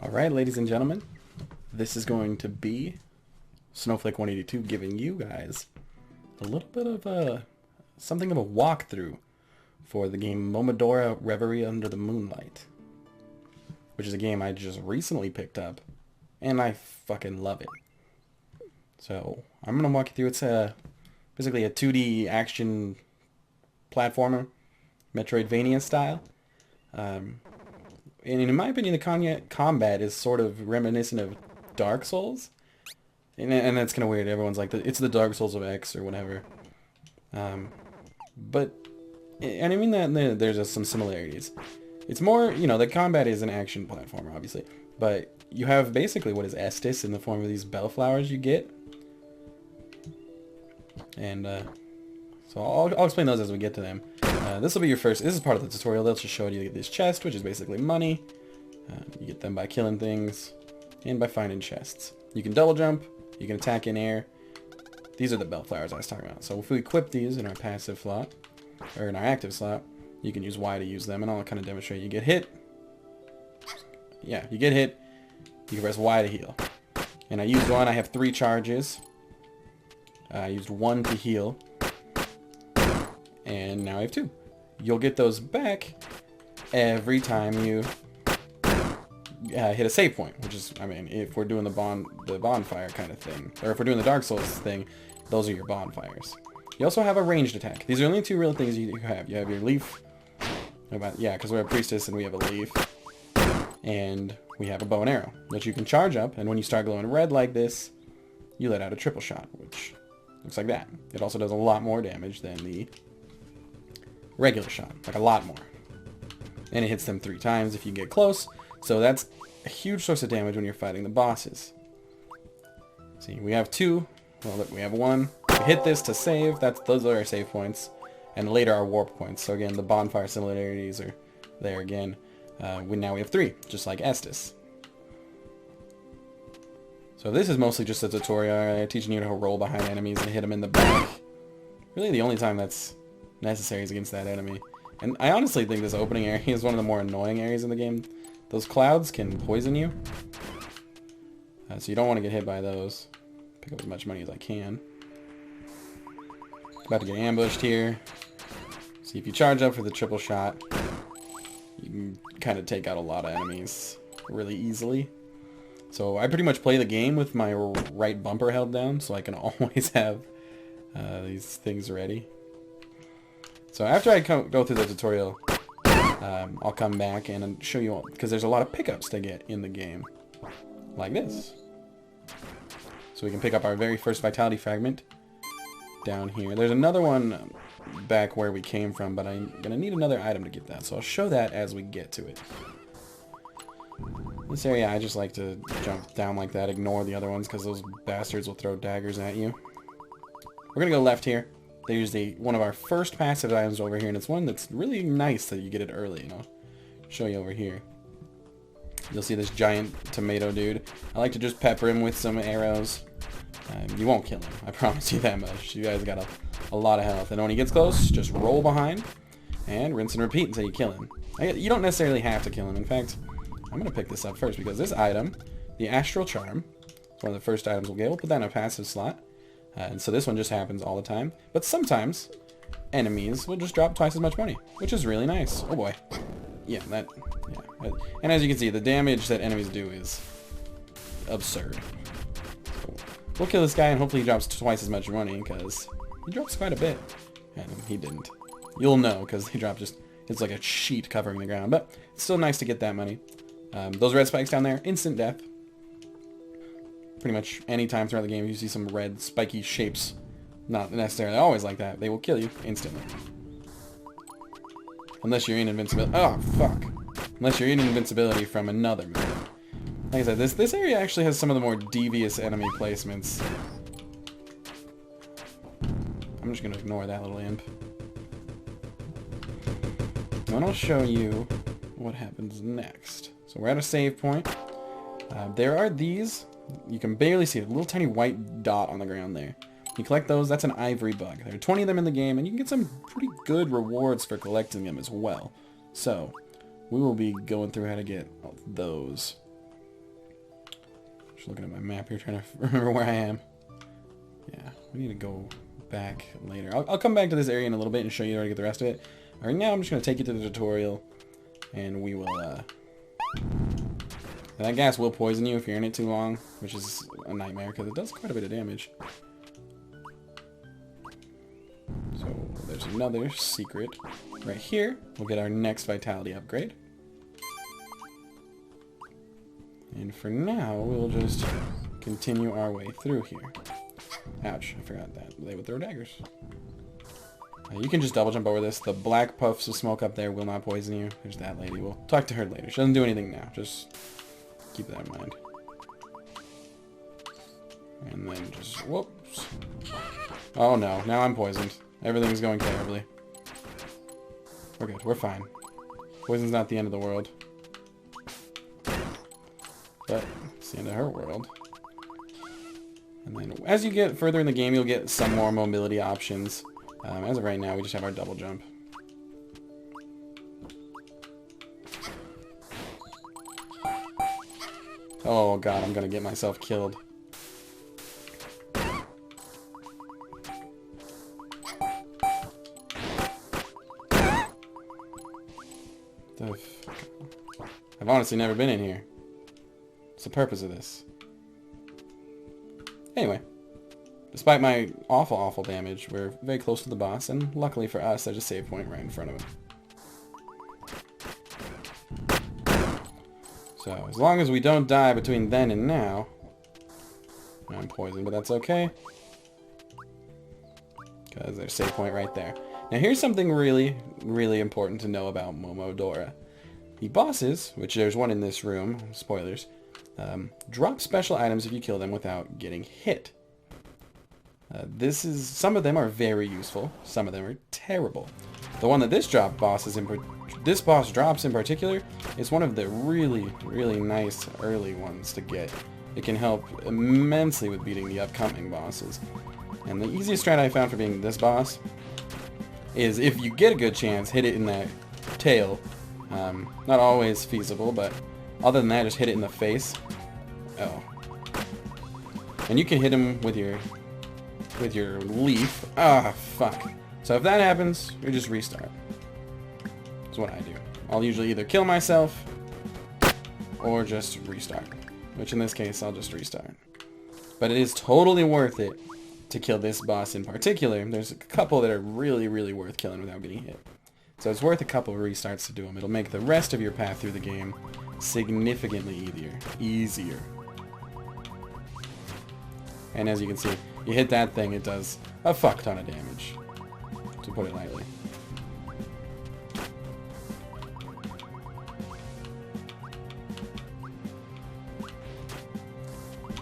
Alright, ladies and gentlemen, this is going to be Snowflake 182 giving you guys a little bit of something of a walkthrough for the game Momodora Reverie under the Moonlight, which is a game I just recently picked up, and I fucking love it. So, I'm going to walk you through. It's basically a 2D action platformer, Metroidvania style. And in my opinion, the combat is sort of reminiscent of Dark Souls. And that's kind of weird. Everyone's like, it's the Dark Souls of X or whatever. But, and I mean that there's some similarities. It's more, the combat is an action platformer, obviously. But you have basically what is Estus in the form of these bellflowers you get. And, so I'll explain those as we get to them. This will be your first, this is part of the tutorial. They'll just show you this chest, which is basically money. You get them by killing things and by finding chests. You can double jump, you can attack in air. These are the bellflowers I was talking about. So if we equip these in our passive slot, or in our active slot, you can use Y to use them, and I'll kind of demonstrate. You get hit. Yeah, you get hit. You can press Y to heal. And I used one, I have 3 charges. I used 1 to heal. And now I have 2. You'll get those back every time you hit a save point, which is, I mean, if we're doing the bonfire kind of thing, or if we're doing the Dark Souls thing, those are your bonfires. You also have a ranged attack. These are the only 2 real things you have. You have your leaf, because we're a priestess and we have a leaf, and we have a bow and arrow, which you can charge up, and when you start glowing red like this, you let out a triple shot, which looks like that. It also does a lot more damage than the regular shot, like a lot more. And it hits them 3 times if you get close, so that's a huge source of damage when you're fighting the bosses. See, we have 2, well look, we have 1. We hit this to save, those are our save points, and later our warp points. So again, the bonfire similarities are there again. Now we have 3, just like Estus. So this is mostly just a tutorial, teaching you how to roll behind enemies and hit them in the back. Really the only time that's necessary is against that enemy. And I honestly think this opening area is one of the more annoying areas in the game. Those clouds can poison you. So you don't want to get hit by those. Pick up as much money as I can. About to get ambushed here. See, if you charge up for the triple shot, you can kind of take out a lot of enemies really easily. So I pretty much play the game with my right bumper held down, so I can always have these things ready. So after I go through the tutorial, I'll come back and show you all, because there's a lot of pickups to get in the game, like this. So we can pick up our very first vitality fragment down here. There's another one back where we came from, but I'm gonna need another item to get that, so I'll show that as we get to it. This area I just like to jump down like that, ignore the other ones, because those bastards will throw daggers at you. We're gonna go left here. There's one of our first passive items over here, and it's one that's really nice that you get it early, I'll show you over here. You'll see this giant tomato dude. I like to just pepper him with some arrows. You won't kill him, I promise you that much. You guys got a lot of health, and when he gets close, just roll behind and rinse and repeat until you kill him. You don't necessarily have to kill him. In fact, I'm going to pick this up first, because this item, the Astral Charm, is one of the first items we'll get. We'll put that in a passive slot. And so this one just happens all the time. But sometimes, enemies will just drop twice as much money, which is really nice. Oh boy. Yeah. And as you can see, the damage that enemies do is absurd. So we'll kill this guy, and hopefully he drops twice as much money, because he drops quite a bit. And he didn't. You'll know, because he dropped it's like a sheet covering the ground. But it's still nice to get that money. Those red spikes down there, instant death. Pretty much any time throughout the game you see some red spiky shapes, not necessarily always like that, they will kill you instantly. Unless you're in invincibility. Oh, fuck. Unless you're in invincibility from another move. Like I said, this area actually has some of the more devious enemy placements. I'm just going to ignore that little imp. And I'll show you what happens next. So we're at a save point. There are these. You can barely see it. A little tiny white dot on the ground there. You collect those, that's an ivory bug. There are 20 of them in the game, and you can get some pretty good rewards for collecting them as well. So, we will be going through how to get those. Just looking at my map here, trying to remember where I am. Yeah, we need to go back later. I'll come back to this area in a little bit and show you how to get the rest of it. Right now, I'm just going to take you to the tutorial, and we will, that gas will poison you if you're in it too long, which is a nightmare, because it does quite a bit of damage. So, there's another secret. Right here, we'll get our next vitality upgrade. And for now, we'll just continue our way through here. Ouch, I forgot that. They would throw daggers. You can just double jump over this. The black puffs of smoke up there will not poison you. There's that lady. We'll talk to her later. She doesn't do anything now. Just keep that in mind. And then just, whoops. Oh no, now I'm poisoned. Everything's going terribly. We're good, we're fine. Poison's not the end of the world. But it's the end of her world. And then as you get further in the game, you'll get some more mobility options. As of right now, we just have our double jump. Oh god, I'm gonna get myself killed. I've honestly never been in here. What's the purpose of this? Anyway. Despite my awful damage, we're very close to the boss, and luckily for us, there's a save point right in front of him. So, as long as we don't die between then and now... I'm poisoned, but that's okay. Because there's a save point right there. Now here's something really important to know about Momodora. The bosses, which there's one in this room, spoilers, drop special items if you kill them without getting hit. Some of them are very useful, some of them are terrible. The one that this boss drops in particular is one of the really nice early ones to get. It can help immensely with beating the upcoming bosses. And the easiest strat I found for beating this boss is, if you get a good chance, hit it in that tail. Not always feasible, but other than that, just hit it in the face. Oh. And you can hit him with your leaf. Ah, fuck. So if that happens, you just restart. That's what I do. I'll usually either kill myself or just restart. Which in this case, I'll just restart. But it is totally worth it to kill this boss in particular. There's a couple that are really worth killing without getting hit. So it's worth a couple of restarts to do them. It'll make the rest of your path through the game significantly easier. And as you can see, you hit that thing, it does a fuck ton of damage, to put it lightly.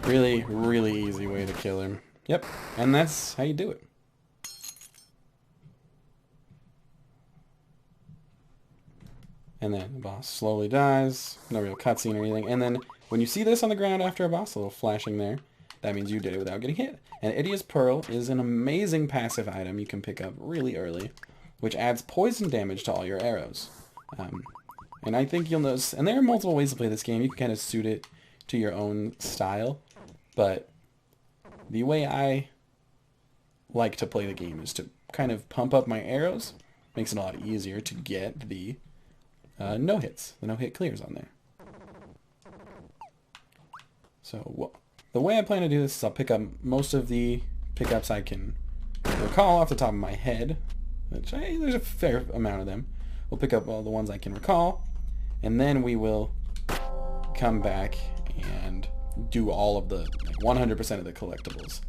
Really easy way to kill him. Yep, and that's how you do it. And then the boss slowly dies, no real cutscene or anything. And then when you see this on the ground after a boss, a little flashing there, that means you did it without getting hit. And Edea's Pearl is an amazing passive item you can pick up really early, which adds poison damage to all your arrows. And I think you'll notice, and there are multiple ways to play this game. You can kind of suit it to your own style, but the way I like to play the game is to kind of pump up my arrows. Makes it a lot easier to get the no hits, the no-hit clears on there. So the way I plan to do this is I'll pick up most of the pickups I can recall off the top of my head, which there's a fair amount of them. We'll pick up all the ones I can recall, and then we will come back and do all of the 100% of the collectibles.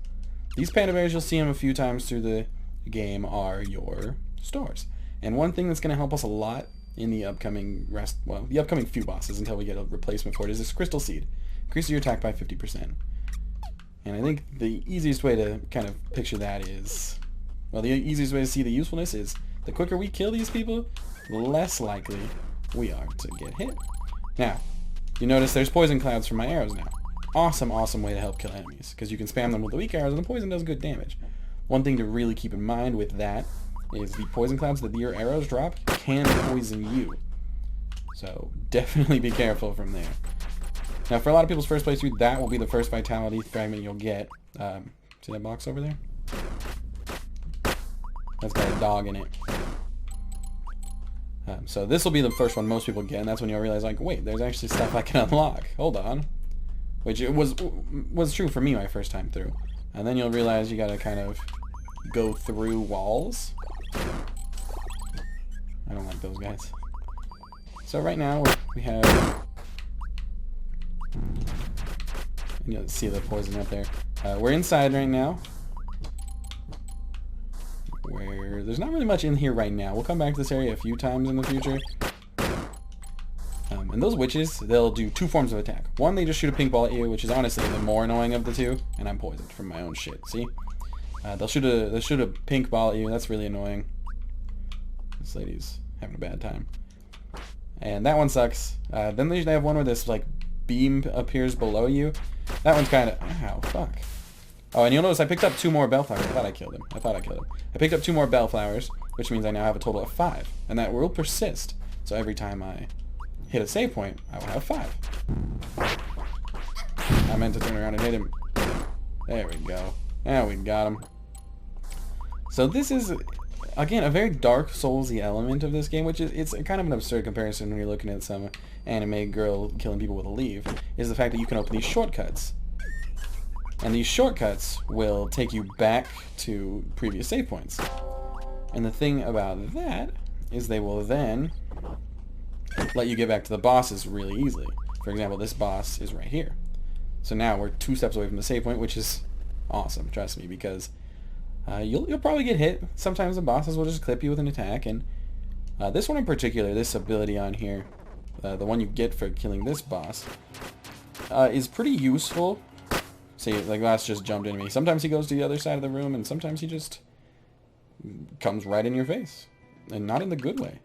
These panda bears, you'll see them a few times through the game, are your stores. And one thing that's going to help us a lot in the upcoming the upcoming few bosses until we get a replacement for it is this crystal seed. Increases your attack by 50%. And I think the easiest way to kind of picture that is, well, the easiest way to see the usefulness is the quicker we kill these people, the less likely we are to get hit. Now, you notice there's poison clouds from my arrows now. Awesome way to help kill enemies, because you can spam them with the weak arrows and the poison does good damage. One thing to really keep in mind with that is the poison clouds that your arrows drop can poison you. So definitely be careful from there. Now, for a lot of people's first playthrough, that will be the first vitality fragment you'll get. See that box over there? That's got a dog in it. So this will be the first one most people get, and that's when you'll realize, like, wait, there's actually stuff I can unlock. Hold on. Which it was true for me my first time through. And then you'll realize you gotta kind of go through walls. I don't like those guys. So right now we have... You see the poison up there. We're inside right now. Where there's not really much in here right now. We'll come back to this area a few times in the future. And those witches, they'll do two forms of attack. One, they just shoot a pink ball at you, which is honestly the more annoying of the two. And I'm poisoned from my own shit. See? They'll shoot a pink ball at you. That's really annoying. This lady's having a bad time. And that one sucks. Then they have one where this like beam appears below you. That one's kind of... Ow, fuck. Oh, and you'll notice I picked up 2 more bellflowers. I thought I killed him. I picked up 2 more bellflowers, which means I now have a total of 5. And that will persist. So every time I hit a save point, I will have 5. I meant to turn around and hit him. There we go. Now we got him. So this is, again, a very Dark Souls-y element of this game, which is it's kind of an absurd comparison when you're looking at some anime girl killing people with a leaf, is the fact that you can open these shortcuts. And these shortcuts will take you back to previous save points. And the thing about that is they will then let you get back to the bosses really easily. For example, this boss is right here. So now we're 2 steps away from the save point, which is awesome, trust me, because you'll probably get hit. Sometimes the bosses will just clip you with an attack, and this one in particular, this ability on here, the one you get for killing this boss, is pretty useful. See, the glass just jumped into me. Sometimes he goes to the other side of the room, and sometimes he just comes right in your face. And not in the good way.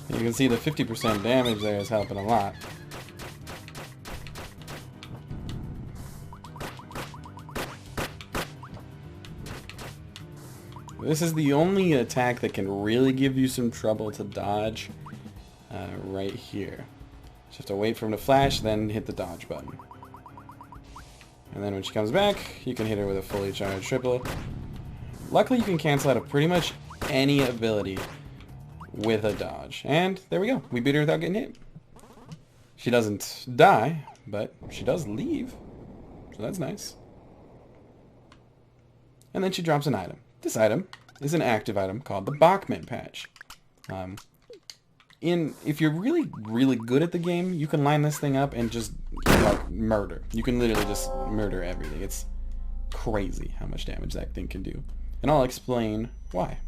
You can see the 50% damage there is helping a lot. This is the only attack that can really give you some trouble to dodge right here. Just have to wait for him to flash, then hit the dodge button. And then when she comes back, you can hit her with a fully charged triple. Luckily, you can cancel out of pretty much any ability with a dodge. And there we go. We beat her without getting hit. She doesn't die, but she does leave. So that's nice. And then she drops an item. This item is an active item called the Bachman Patch. If you're really, really good at the game, you can line this thing up and just, like, murder. You can literally just murder everything. It's crazy how much damage that thing can do. And I'll explain why.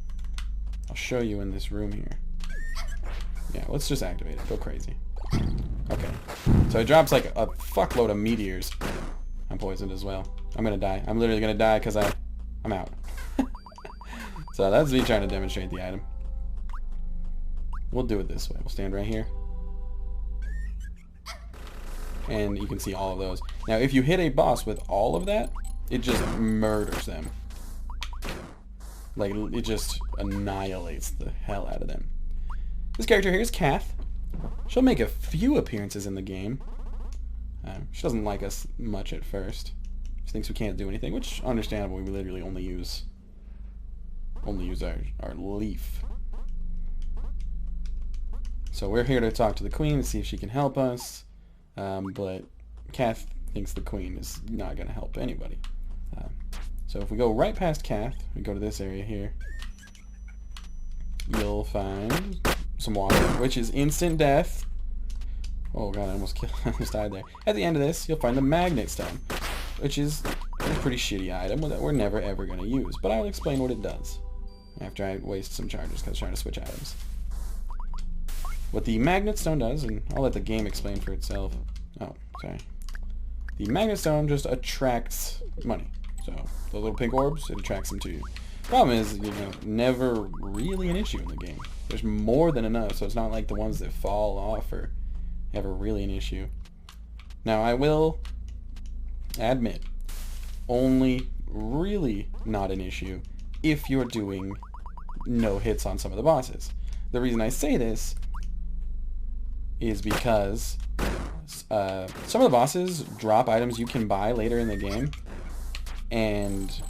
I'll show you in this room here. Yeah, let's just activate it. Go crazy. Okay. So it drops like a fuckload of meteors. I'm poisoned as well. I'm gonna die. I'm literally gonna die because I'm out. So that's me trying to demonstrate the item. We'll do it this way. We'll stand right here. And you can see all of those. Now, if you hit a boss with all of that, it just murders them. Like, it just annihilates the hell out of them. This character here is Kath. She'll make a few appearances in the game. She doesn't like us much at first. She thinks we can't do anything, which, understandable. We literally only use our leaf. So we're here to talk to the queen and see if she can help us. But Kath thinks the queen is not going to help anybody. So if we go right past Kath, we go to this area here, you'll find some water, which is instant death, Oh god, I almost died there. At the end of this, you'll find the Magnet Stone, which is a pretty shitty item that we're never ever going to use. But I'll explain what it does after I waste some charges because I'm trying to switch items. What the Magnet Stone does, and I'll let the game explain for itself. Oh, sorry. The Magnet Stone just attracts money. So, the little pink orbs, it attracts them to you. Problem is, you know, never really an issue in the game. There's more than enough, so it's not like the ones that fall off are ever really an issue. Now, I will admit, only really not an issue if you're doing no hits on some of the bosses. The reason I say this is because some of the bosses drop items you can buy later in the game, and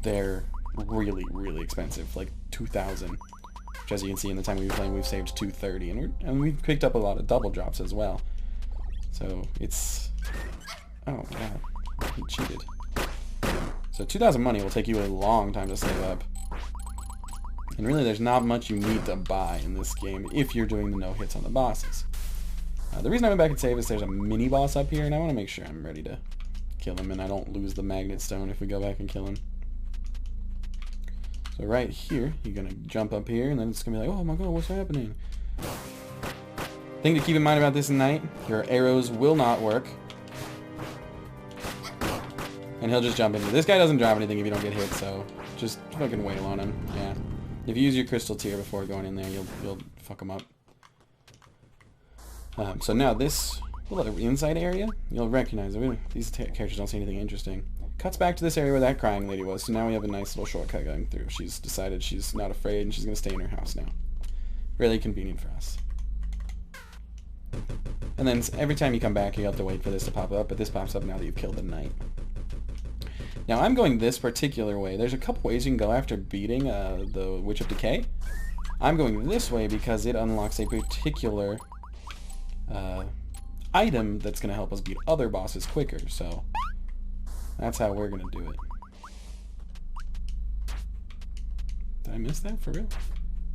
they're really, really expensive, like 2,000. Which, as you can see, in the time we've been playing, we've saved 230, and we've picked up a lot of double drops as well. So it's, oh god, he cheated. So 2,000 money will take you a long time to save up, and really, there's not much you need to buy in this game if you're doing the no hits on the bosses. The reason I went back and saved is there's a mini boss up here, and I want to make sure I'm ready to kill him, and I don't lose the Magnet Stone if we go back and kill him. So right here, you're going to jump up here, and then it's going to be like, oh my god, what's happening? Thing to keep in mind about this night, your arrows will not work. And he'll just jump into it. This guy doesn't drop anything if you don't get hit, so just fucking wail on him. Yeah. If you use your crystal tier before going in there, you'll fuck him up. So now this little inside area, you'll recognize it. These characters don't see anything interesting. Cuts back to this area where that crying lady was, so now we have a nice little shortcut going through. She's decided she's not afraid and she's going to stay in her house now. Really convenient for us. And then every time you come back, you have to wait for this to pop up, but this pops up now that you've killed the knight. Now I'm going this particular way. There's a couple ways you can go after beating the Witch of Decay. I'm going this way because it unlocks a particular item that's going to help us beat other bosses quicker, so that's how we're going to do it. Did I miss that for real?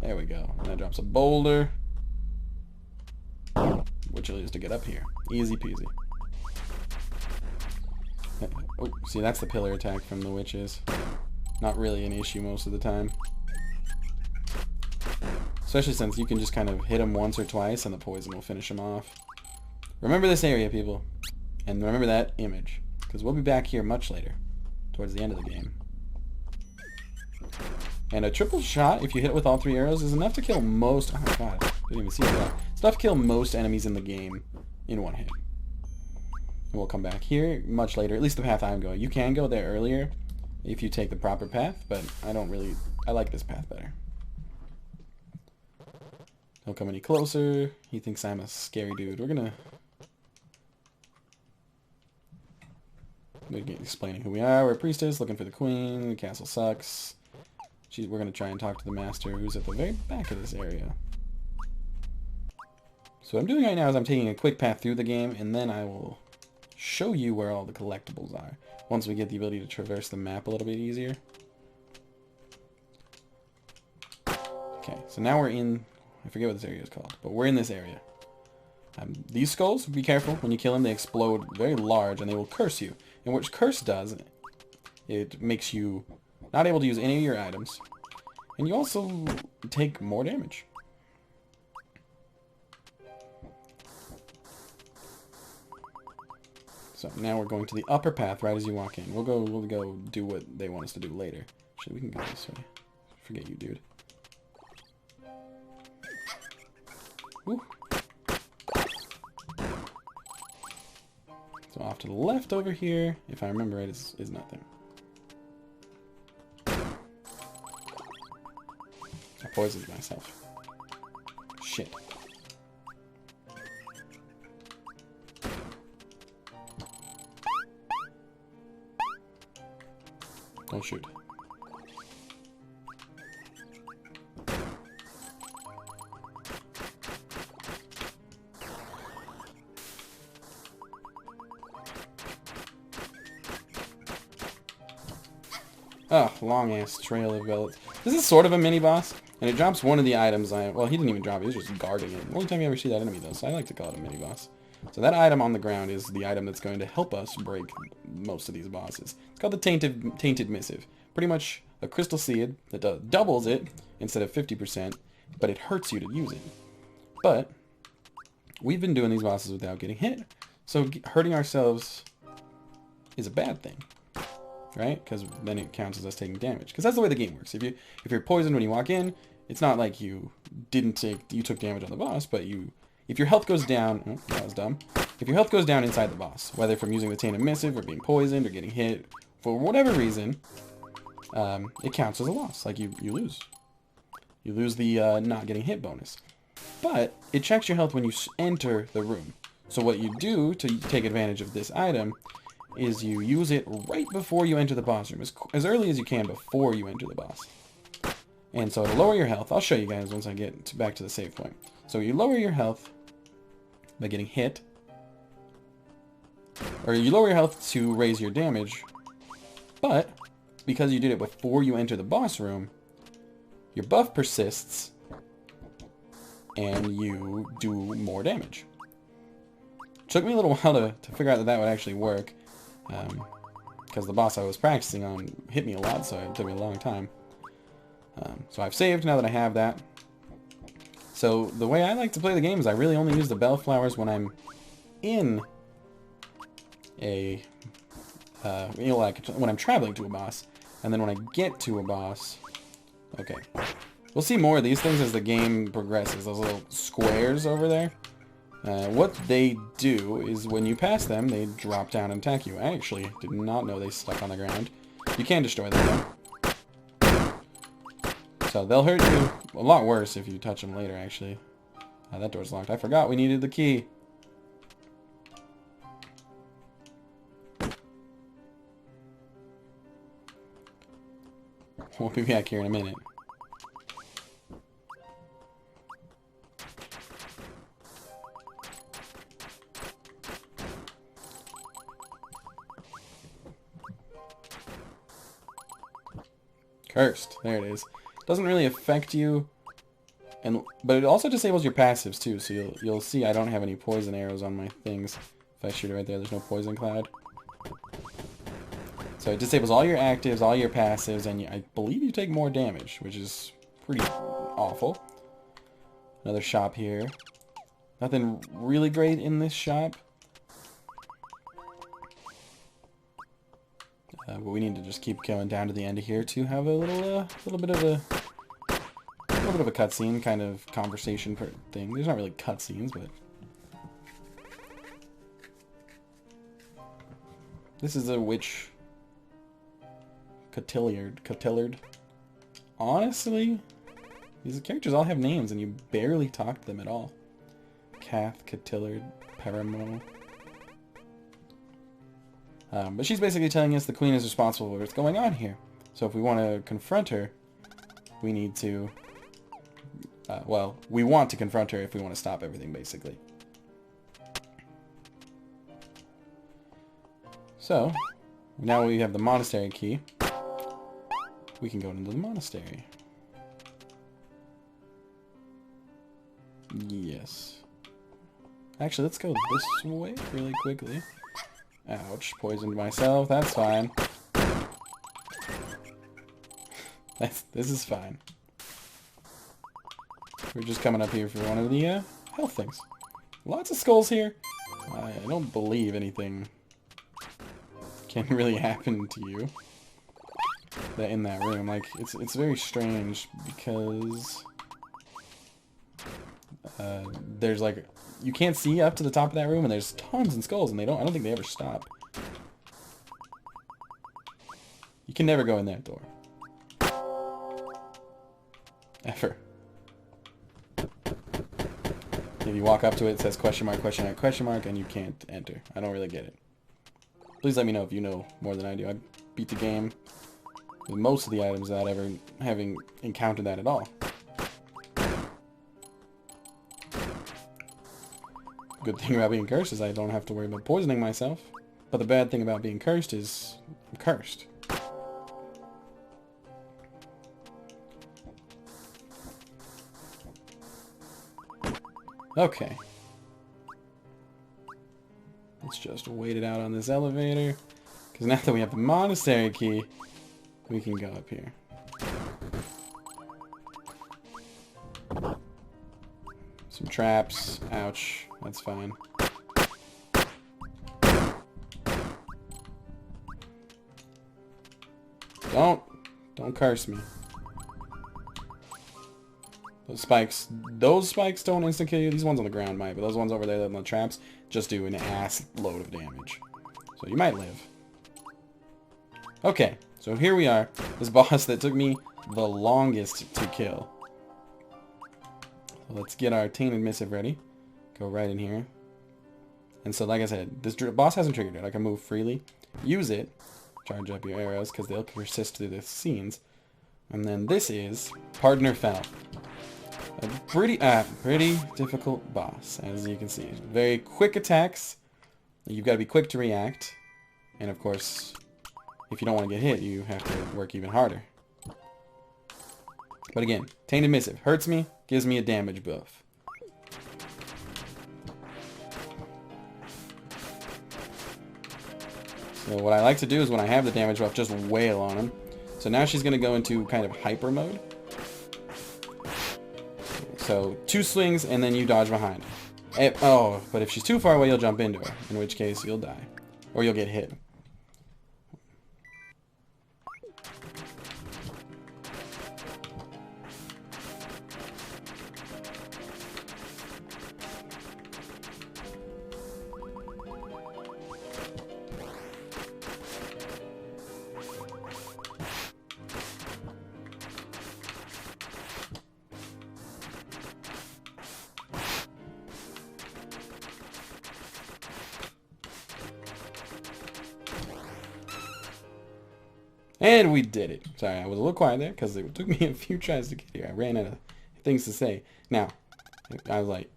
There we go. And that drops a boulder, which will use to get up here. Easy peasy. Oh, see, that's the pillar attack from the witches. Not really an issue most of the time. Especially since you can just kind of hit them once or twice and the poison will finish them off. Remember this area, people. And remember that image. Because we'll be back here much later. Towards the end of the game. And a triple shot, if you hit it with all 3 arrows, is enough to kill most... Oh my god, didn't even see that. It's enough to kill most enemies in the game in one hit. And we'll come back here much later. At least the path I'm going. You can go there earlier if you take the proper path, but I don't really... I like this path better. Don't come any closer. He thinks I'm a scary dude. We're gonna explaining who we are. We're a priestess looking for the queen. The castle sucks. We're gonna try and talk to the master, who's at the very back of this area. So what I'm doing right now is I'm taking a quick path through the game, and then I will show you where all the collectibles are once we get the ability to traverse the map a little bit easier. Okay, so now we're in... I forget what this area is called, but we're in this area. These skulls, be careful. When you kill them, they explode very large, and they will curse you. And what curse does, it makes you not able to use any of your items, and you also take more damage. So now we're going to the upper path right as you walk in. We'll go do what they want us to do later. Actually, we can go this way. Forget you, dude. Ooh. So off to the left over here, if I remember right, is nothing. I poisoned myself. Shit. Don't shoot. Oh, long-ass trail of velvet. This is sort of a mini-boss, and it drops one of the items well, he didn't even drop it, he was just guarding it. Only time you ever see that enemy, though, so I like to call it a mini-boss. So that item on the ground is the item that's going to help us break most of these bosses. It's called the Tainted Missive. Pretty much a crystal seed that doubles it instead of 50%, but it hurts you to use it. But we've been doing these bosses without getting hit, so hurting ourselves is a bad thing, right? Because then it counts as us taking damage. Because that's the way the game works. If you're poisoned when you walk in, it's not like you took damage on the boss, but if your health goes down, oh, that was dumb. If your health goes down inside the boss, whether from using the Tainted Missive or being poisoned or getting hit, for whatever reason, it counts as a loss. Like you lose. You lose the not getting hit bonus. But it checks your health when you enter the room. So what you do to take advantage of this item is you use it right before you enter the boss room, as early as you can before you enter the boss. And so to lower your health, I'll show you guys once I get back to the save point. So you lower your health by getting hit, or you lower your health to raise your damage, but because you did it before you enter the boss room, your buff persists and you do more damage. It took me a little while to figure out that would actually work, because the boss I was practicing on hit me a lot, so it took me a long time. So I've saved now that I have that. So the way I like to play the game is I really only use the bellflowers when I'm in a, like when I'm traveling to a boss, and then when I get to a boss, okay. We'll see more of these things as the game progresses, those little squares over there. What they do is when you pass them, they drop down and attack you. I actually did not know they stuck on the ground. You can destroy them though. So they'll hurt you a lot worse if you touch them later, actually. That door's locked. I forgot we needed the key. We'll be back here in a minute. Cursed. There it is. Doesn't really affect you, but it also disables your passives too. So you'll see I don't have any poison arrows on my things. If I shoot it right there, there's no poison cloud. So it disables all your actives, all your passives, and I believe you take more damage, which is pretty awful. Another shop here. Nothing really great in this shop. But we need to just keep going down to the end of here to have a little bit of a cutscene kind of conversation thing. There's not really cutscenes, but this is a witch Cotillard. Honestly, these characters all have names, and you barely talk to them at all. Cath, Cotillard, Paramo. But she's basically telling us the queen is responsible for what's going on here. So if we want to confront her, we need to... well, we want to confront her if we want to stop everything, basically. So, now we have the monastery key. We can go into the monastery. Yes. Actually, let's go this way really quickly. Ouch, poisoned myself. That's fine. This is fine. We're just coming up here for one of the health things. Lots of skulls here. I don't believe anything can really happen to you in that room. Like, it's very strange because there's like, you can't see up to the top of that room, and there's tons of skulls, and I don't think they ever stop. You can never go in that door. Ever. If you walk up to it, it says question mark, question mark, question mark, and you can't enter. I don't really get it. Please let me know if you know more than I do. I beat the game with most of the items without ever having encountered that at all. Good thing about being cursed is I don't have to worry about poisoning myself. But the bad thing about being cursed is I'm cursed. Okay. Let's just wait it out on this elevator. Because now that we have the monastery key, we can go up here. Some traps. Ouch. That's fine. Don't curse me. Those spikes don't instant kill you. These ones on the ground might, but those ones over there on the traps just do an ass load of damage. So you might live. Okay, so here we are. This boss that took me the longest to kill. So let's get our Tainted Missive ready. Go right in here. And so like I said, this boss hasn't triggered it. I can move freely. Use it. Charge up your arrows because they'll persist through the scenes. And then this is Partner Fennel. A pretty difficult boss, as you can see. Very quick attacks. You've got to be quick to react. And of course, if you don't want to get hit, you have to work even harder. But again, Tainted Missive hurts me, gives me a damage buff. So what I like to do is when I have the damage buff, just wail on him. So now she's going to go into kind of hyper mode. So 2 swings and then you dodge behind her. Oh, but if she's too far away, you'll jump into her, in which case you'll die. Or you'll get hit. And we did it. Sorry, I was a little quiet there because it took me a few tries to get here. I ran out of things to say. Now, I was like,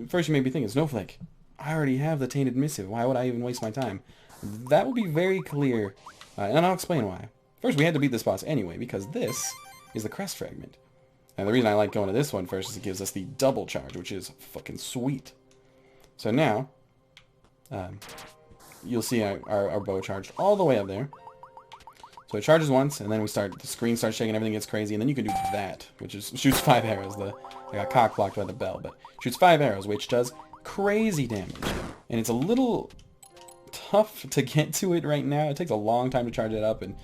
first you made me think, Snowflake, I already have the Tainted Missive. Why would I even waste my time? That will be very clear, and I'll explain why. First, we had to beat this boss anyway because this is the Crest Fragment. And the reason I like going to this one first is it gives us the double charge, which is fucking sweet. So now, you'll see our bow charged all the way up there. So it charges once, and then the screen starts shaking, everything gets crazy, and then you can do that, which is shoots 5 arrows. I got cock blocked by the bell, but shoots 5 arrows, which does crazy damage. And it's a little tough to get to it right now. It takes a long time to charge it up, and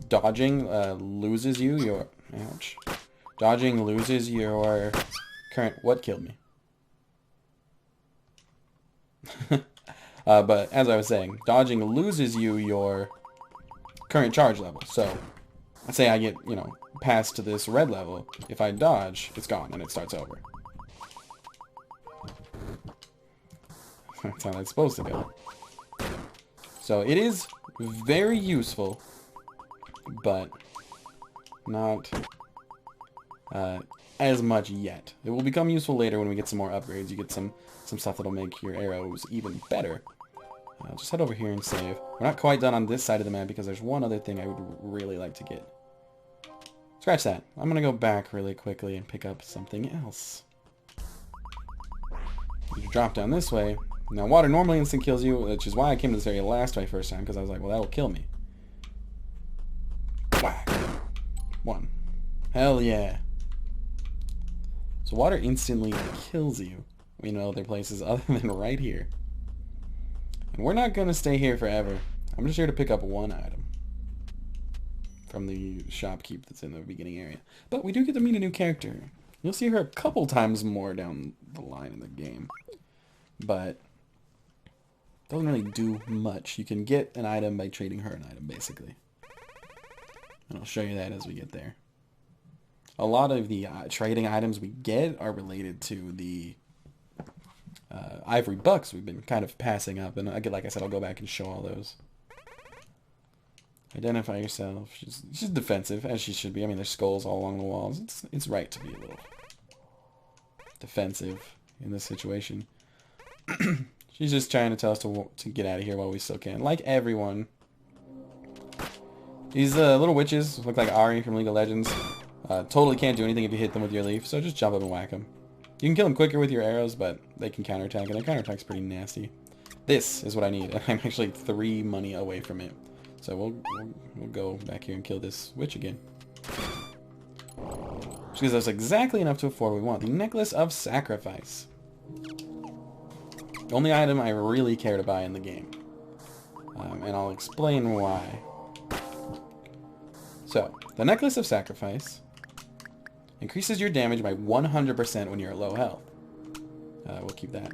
dodging loses you your... Ouch. Dodging loses your current... What killed me? But as I was saying, dodging loses you your current charge level. So let's say I get, past to this red level. If I dodge, it's gone and it starts over. That's how that's supposed to go. So it is very useful, but not as much yet. It will become useful later when we get some more upgrades. You get some stuff that'll make your arrows even better. Just head over here and save. We're not quite done on this side of the map because there's one other thing I would really like to get. Scratch that. I'm going to go back really quickly and pick up something else. You drop down this way. Now water normally instant kills you, which is why I came to this area first time, because I was like, well, that'll kill me. Whack. 1. Hell yeah. So water instantly kills you. Other places other than right here. And we're not going to stay here forever. I'm just here to pick up one item from the shopkeep that's in the beginning area. But we do get to meet a new character. You'll see her a couple times more down the line in the game. But doesn't really do much. You can get an item by trading her an item, basically. And I'll show you that as we get there. A lot of the trading items we get are related to the ivory bucks we've been kind of passing up, and like I said, I'll go back and show all those. Identify yourself. She's defensive, as she should be. there's skulls all along the walls. It's right to be a little defensive in this situation. She's just trying to tell us to get out of here while we still can, like everyone. These little witches look like Ari from League of Legends. Totally can't do anything if you hit them with your leaf, so just jump up and whack them. You can kill them quicker with your arrows, but they can counterattack, and their counterattack's pretty nasty. This is what I need. I'm actually 3 money away from it. So we'll go back here and kill this witch again. Which gives us exactly enough to afford what we want. The Necklace of Sacrifice. The only item I really care to buy in the game. And I'll explain why. So, the Necklace of Sacrifice increases your damage by 100% when you're at low health. We'll keep that.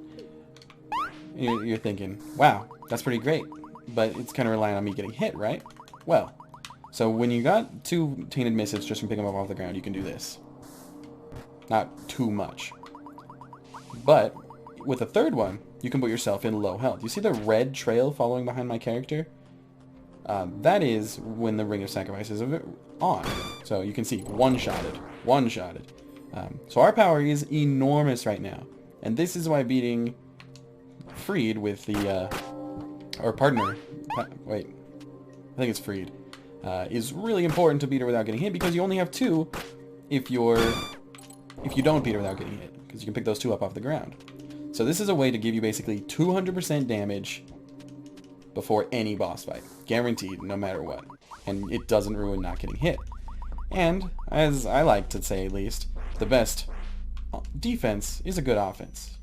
You're thinking, wow, that's pretty great. But it's kind of relying on me getting hit, right? Well, so when you got 2 tainted missives just from picking them up off the ground, you can do this. Not too much. But with a third one, you can put yourself in low health. You see the red trail following behind my character? That is when the Ring of Sacrifice is on. So you can see, one-shotted. One-shotted. So our power is enormous right now. And this is why beating Freed with the... or partner... Wait. I think it's Freed. Is really important to beat her without getting hit, because you only have 2 if you don't beat her without getting hit. Because you can pick those 2 up off the ground. So this is a way to give you basically 200% damage before any boss fight. Guaranteed, no matter what. And it doesn't ruin not getting hit. And, as I like to say at least, the best defense is a good offense.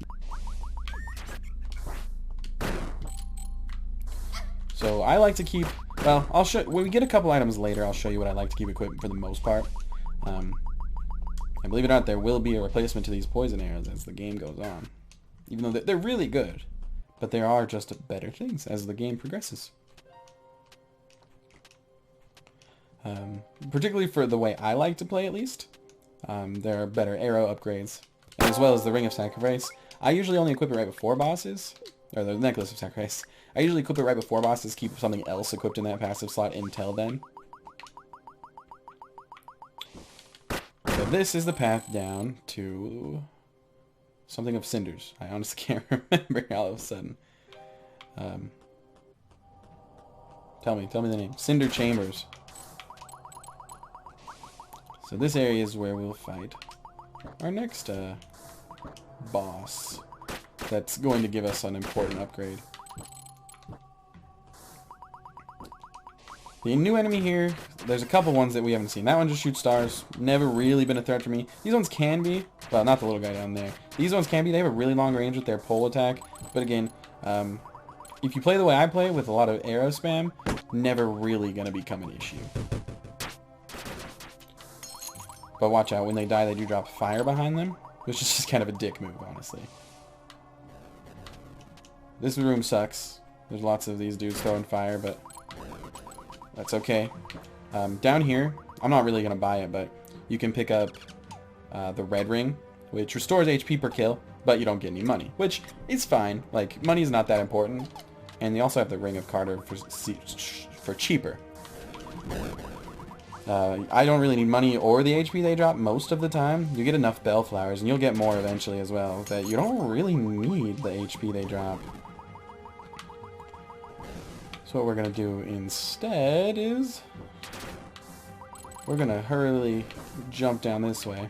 So I like to keep, well, I'll show, when we get a couple items later, I'll show you what I like to keep equipped for the most part. And believe it or not, there will be a replacement to these poison arrows as the game goes on. Even though they're really good. But there are just better things as the game progresses. Particularly for the way I like to play, at least. There are better arrow upgrades. And as well as the Ring of Sacrifice. I usually only equip it right before bosses. Or the Necklace of Sacrifice. I usually equip it right before bosses, keep something else equipped in that passive slot until then. So this is the path down to something of cinders. I honestly can't remember all of a sudden. Tell me the name. Cinder Chambers. So this area is where we'll fight our next boss. That's going to give us an important upgrade. The new enemy here, there's a couple ones that we haven't seen. That one just shoots stars. Never really been a threat for me. These ones can be. Well, not the little guy down there. These ones can be. They have a really long range with their pole attack. But again, if you play the way I play with a lot of arrow spam, never really going to become an issue. But watch out. When they die, they do drop fire behind them. Which is just kind of a dick move, honestly. This room sucks. There's lots of these dudes throwing fire, but that's okay. Down here, I'm not really going to buy it, but you can pick up the red ring, which restores HP per kill, but you don't get any money, which is fine. Like, money is not that important. And they also have the Ring of Carter for cheaper. I don't really need money or the HP they drop most of the time. You get enough bellflowers, and you'll get more eventually as well, that you don't really need the HP they drop. So what we're going to do instead is we're going to hurriedly jump down this way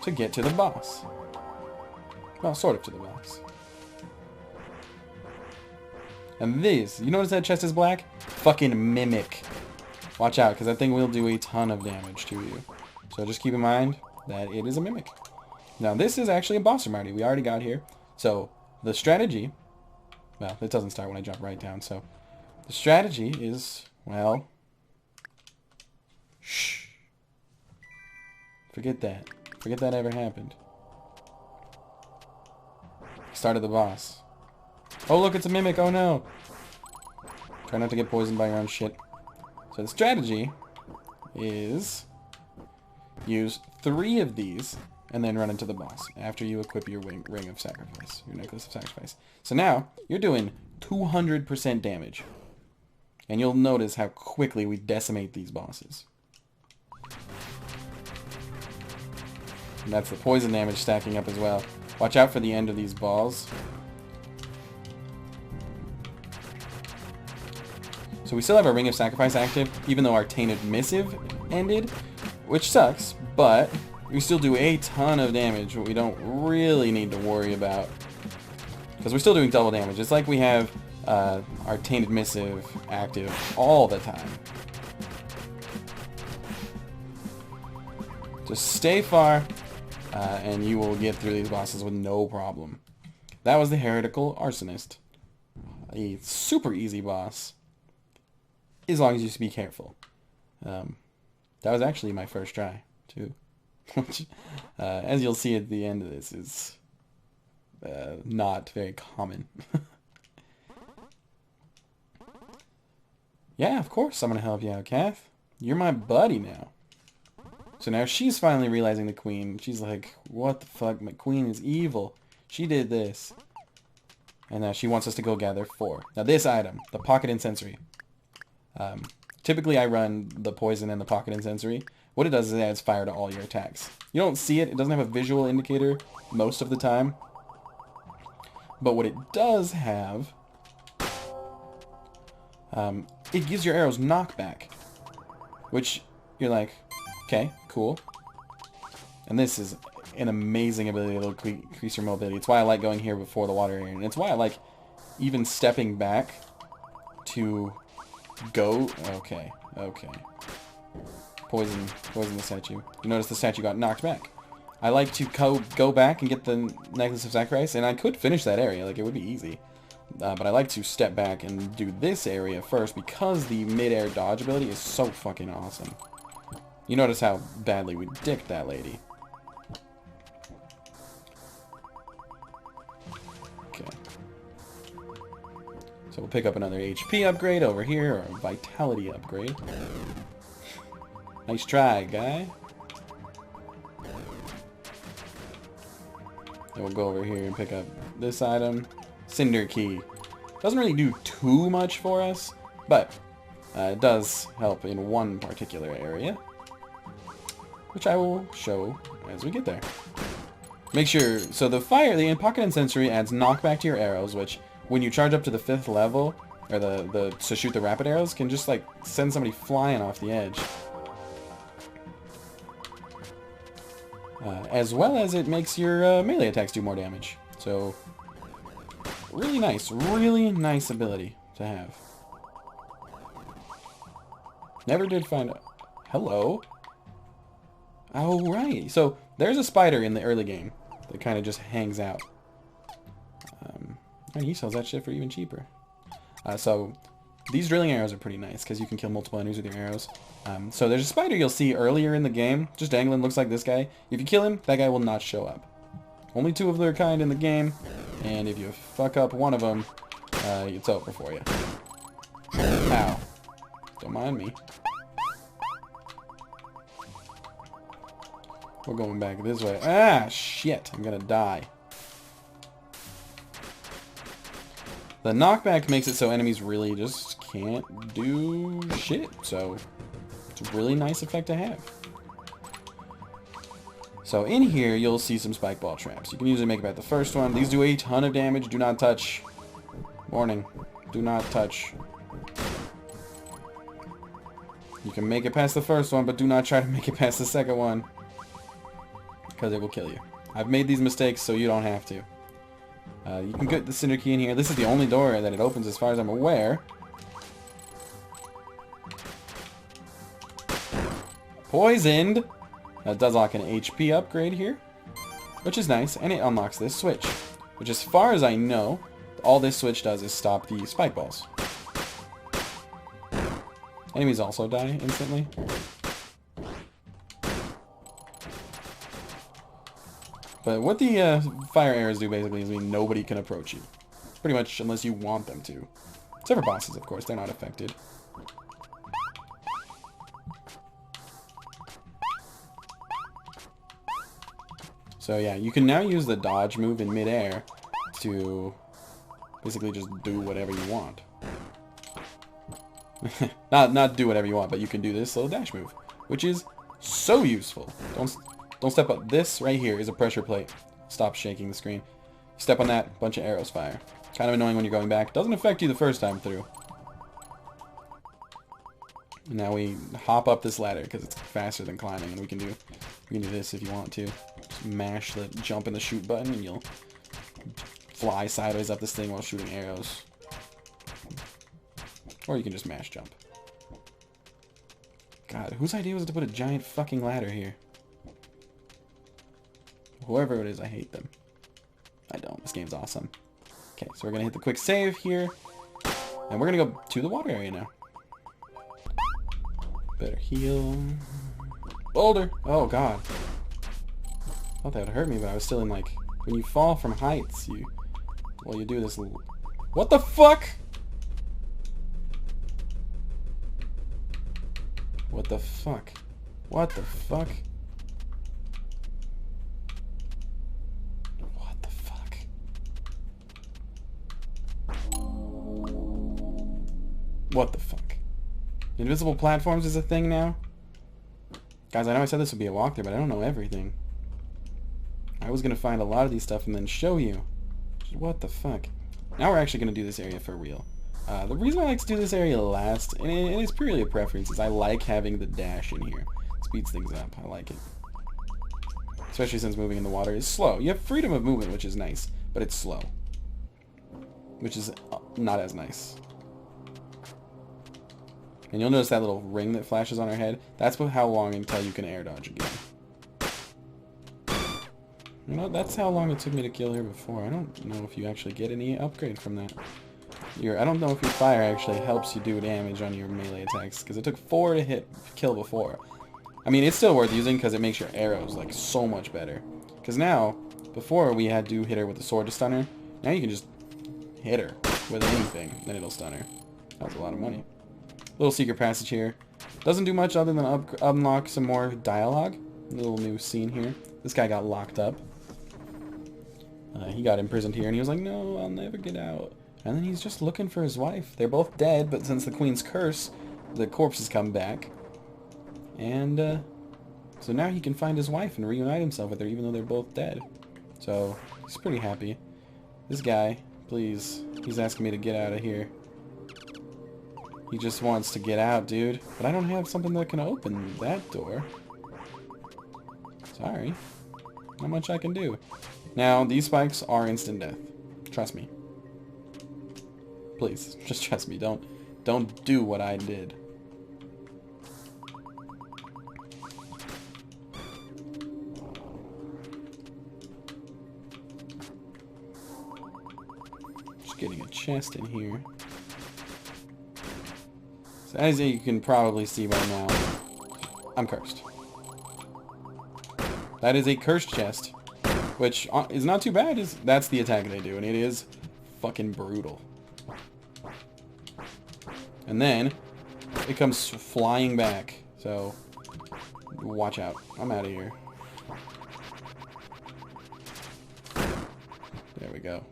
to get to the boss. Well, sort of to the boss. And these, you notice that chest is black? Fucking Mimic. Watch out, because that thing will do a ton of damage to you. So just keep in mind that it is a Mimic. Now this is actually a boss room already. We already got here. So the strategy, well, it doesn't start when I jump right down, so the strategy is, well, shh. Forget that. Forget that ever happened. Started the boss. Oh, look, it's a Mimic. Oh, no. Try not to get poisoned by your own shit. So the strategy is use 3 of these and then run into the boss after you equip your Ring of Sacrifice, your Necklace of Sacrifice. So now you're doing 200% damage. And you'll notice how quickly we decimate these bosses. And that's the poison damage stacking up as well. Watch out for the end of these balls. So we still have our Ring of Sacrifice active, even though our Tainted Missive ended, which sucks, but we still do a ton of damage, what we don't really need to worry about. Because we're still doing double damage. It's like we have our Tainted Missive active all the time. Just stay far, and you will get through these bosses with no problem. That was the Heretical Arsonist. A super easy boss, as long as you just be careful. That was actually my first try, too. Which, as you'll see at the end of this, is not very common. Yeah, of course I'm going to help you out, Kath. You're my buddy now. So now she's finally realizing the queen. She's like, what the fuck? My queen is evil. She did this. And now she wants us to go gather 4. Now this item, the Pocket Incensory. Typically I run the poison and the Pocket Incensory. What it does is it adds fire to all your attacks. You don't see it. It doesn't have a visual indicator most of the time. But what it does have, it gives your arrows knockback. Which, you're like, okay, cool. And this is an amazing ability to increase your mobility. It's why I like going here before the water area. And it's why I like even stepping back to go. Okay, okay. Poison the statue. You notice the statue got knocked back. I like to go back and get the Necklace of Sacrifice, and I could finish that area. Like, it would be easy. But I like to step back and do this area first because the mid-air dodge ability is so fucking awesome. You notice how badly we dicked that lady. Okay. So we'll pick up another HP upgrade over here, or a Vitality upgrade. Nice try, guy. Then we'll go over here and pick up this item. Cinder Key. Doesn't really do too much for us, but it does help in one particular area, which I will show as we get there. Make sure, so the Pocket Incensory adds knockback to your arrows, which when you charge up to the 5th level, or to shoot the rapid arrows, can just like send somebody flying off the edge. As well as it makes your melee attacks do more damage. So, really nice ability to have. Never did find out. Hello? Oh, right. So, there's a spider in the early game that kind of just hangs out. And he sells that shit for even cheaper. So, these drilling arrows are pretty nice because you can kill multiple enemies with your arrows. So there's a spider you'll see earlier in the game, just dangling, looks like this guy. If you kill him, that guy will not show up. Only 2 of their kind in the game, and if you fuck up one of them, it's over for you. Ow. Don't mind me. We're going back this way. Ah, shit. I'm gonna die. The knockback makes it so enemies really just can't do shit, so it's a really nice effect to have. So in here, you'll see some spike ball traps. You can usually make about the first one. These do a ton of damage. Do not touch. Warning. Do not touch. You can make it past the first one, but do not try to make it past the second one, because it will kill you. I've made these mistakes so you don't have to. You can get the Cinder Key in here. This is the only door that it opens as far as I'm aware. Poisoned! That does lock an HP upgrade here, which is nice, and it unlocks this switch, which as far as I know, all this switch does is stop the spike balls. Enemies also die instantly. But what the fire arrows do basically is mean nobody can approach you. Pretty much unless you want them to. Except for bosses, of course, they're not affected. So yeah, you can now use the dodge move in midair to basically just do whatever you want. not do whatever you want, but you can do this little dash move, which is so useful. Don't step up. This right here is a pressure plate. Stop shaking the screen. Step on that, bunch of arrows fire. Kind of annoying when you're going back. Doesn't affect you the first time through. And now we hop up this ladder because it's faster than climbing, and we can do this if you want to. Just mash the jump and the shoot button, and you'll fly sideways up this thing while shooting arrows. Or you can just mash jump. God, whose idea was it to put a giant fucking ladder here? Whoever it is, I hate them. I don't. This game's awesome. Okay, so we're gonna hit the quick save here. And we're gonna go to the water area now. Better heal. Boulder! Oh, God. I thought that would hurt me, but I was still in, like... When you fall from heights, you... Well, you do this little... What the fuck?! What the fuck? What the fuck? What the fuck? What the fuck? Invisible platforms is a thing now? Guys, I know I said this would be a walkthrough, but I don't know everything. I was going to find a lot of these stuff and then show you. What the fuck? Now we're actually going to do this area for real. The reason I like to do this area last, and it's purely a preference, is I like having the dash in here. It speeds things up. I like it. Especially since moving in the water is slow. You have freedom of movement, which is nice, but it's slow. Which is not as nice. And you'll notice that little ring that flashes on her head. That's how long until you can air dodge again. You know, that's how long it took me to kill her before. I don't know if you actually get any upgrade from that. I don't know if your fire actually helps you do damage on your melee attacks, because it took 4 to kill before. I mean, it's still worth using because it makes your arrows like so much better. Because now, before we had to hit her with the sword to stun her, now you can just hit her with anything, then it'll stun her. That was a lot of money. Little secret passage here. Doesn't do much other than unlock some more dialogue. Little new scene here. This guy got locked up. He got imprisoned here, and he was like, no, I'll never get out. And then he's just looking for his wife. They're both dead, but since the queen's curse, the corpses come back. And, so now he can find his wife and reunite himself with her, even though they're both dead. So, he's pretty happy. This guy, please, he's asking me to get out of here. He just wants to get out, dude. But I don't have something that can open that door. Sorry. Not much I can do. Now, these spikes are instant death. Trust me. Please, just trust me. Don't do what I did. Just getting a chest in here. So as you can probably see by now, I'm cursed. That is a cursed chest, which is not too bad. That's the attack they do, and it is fucking brutal. And then it comes flying back, so watch out. I'm out of here. There we go.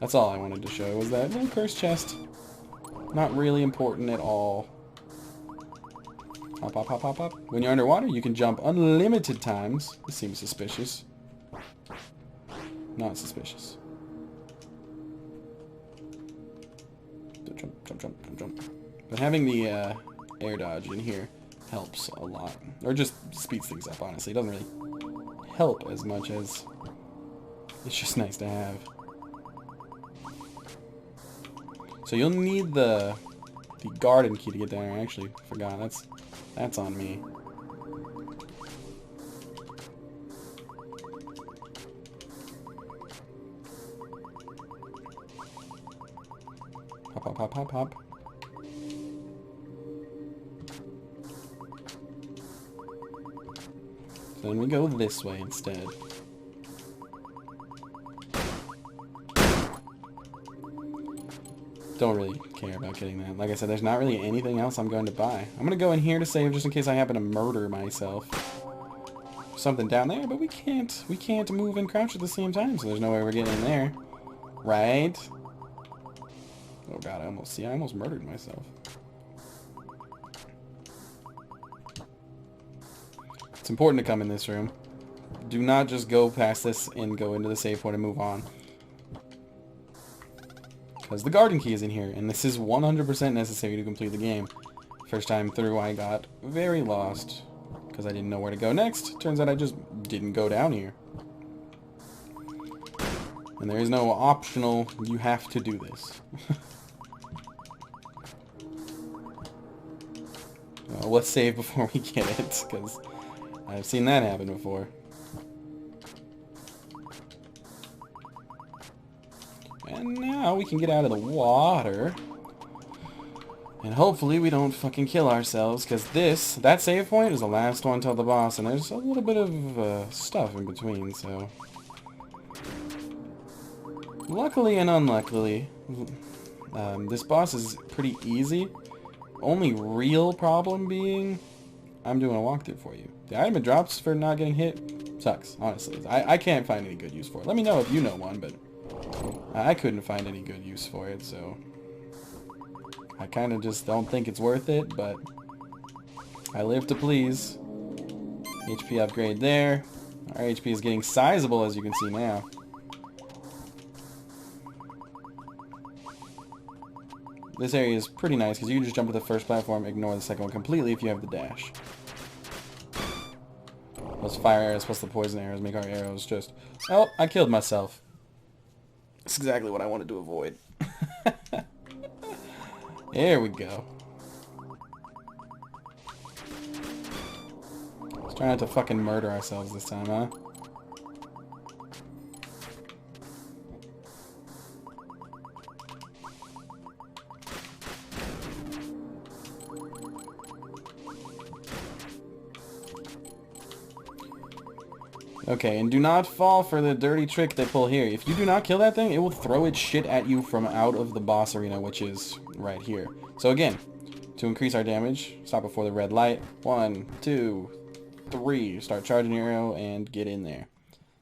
That's all I wanted to show, was that little cursed chest. Not really important at all. Hop, hop, hop, hop, hop. When you're underwater, you can jump unlimited times. This seems suspicious. Not suspicious. Jump, jump, jump, jump, jump. But having the air dodge in here helps a lot. Or just speeds things up, honestly. It doesn't really help as much as it's just nice to have. So you'll need the garden key to get down there. I actually forgot. That's on me. Hop, hop, hop, hop, hop. So then we go this way instead. Don't really care about getting that. Like I said, there's not really anything else I'm going to buy. I'm going to go in here to save just in case I happen to murder myself. Something down there, but we can't move and crouch at the same time, so there's no way we're getting in there. Right? Oh god, I almost murdered myself. It's important to come in this room. Do not just go past this and go into the save point and move on. Because the garden key is in here, and this is 100% necessary to complete the game. First time through, I got very lost, because I didn't know where to go next. Turns out I just didn't go down here. And there is no optional, you have to do this. Well, let's save before we get it, because I've seen that happen before. And now we can get out of the water. And hopefully we don't fucking kill ourselves, because that save point is the last one till the boss, and there's a little bit of stuff in between, so... Luckily and unluckily, this boss is pretty easy. Only real problem being, I'm doing a walkthrough for you. The item it drops for not getting hit sucks, honestly. I can't find any good use for it. Let me know if you know one, but I couldn't find any good use for it, so... I kind of just don't think it's worth it, but I live to please. HP upgrade there. Our HP is getting sizable, as you can see now. This area is pretty nice, because you can just jump to the first platform, ignore the second one completely if you have the dash. Those fire arrows plus the poison arrows make our arrows just... Oh, I killed myself. That's exactly what I wanted to avoid. There we go. Let's try not to fucking murder ourselves this time, huh? Okay, and do not fall for the dirty trick they pull here. If you do not kill that thing, it will throw its shit at you from out of the boss arena, which is right here. So again, to increase our damage, stop before the red light. 1, 2, 3. Start charging your arrow and get in there.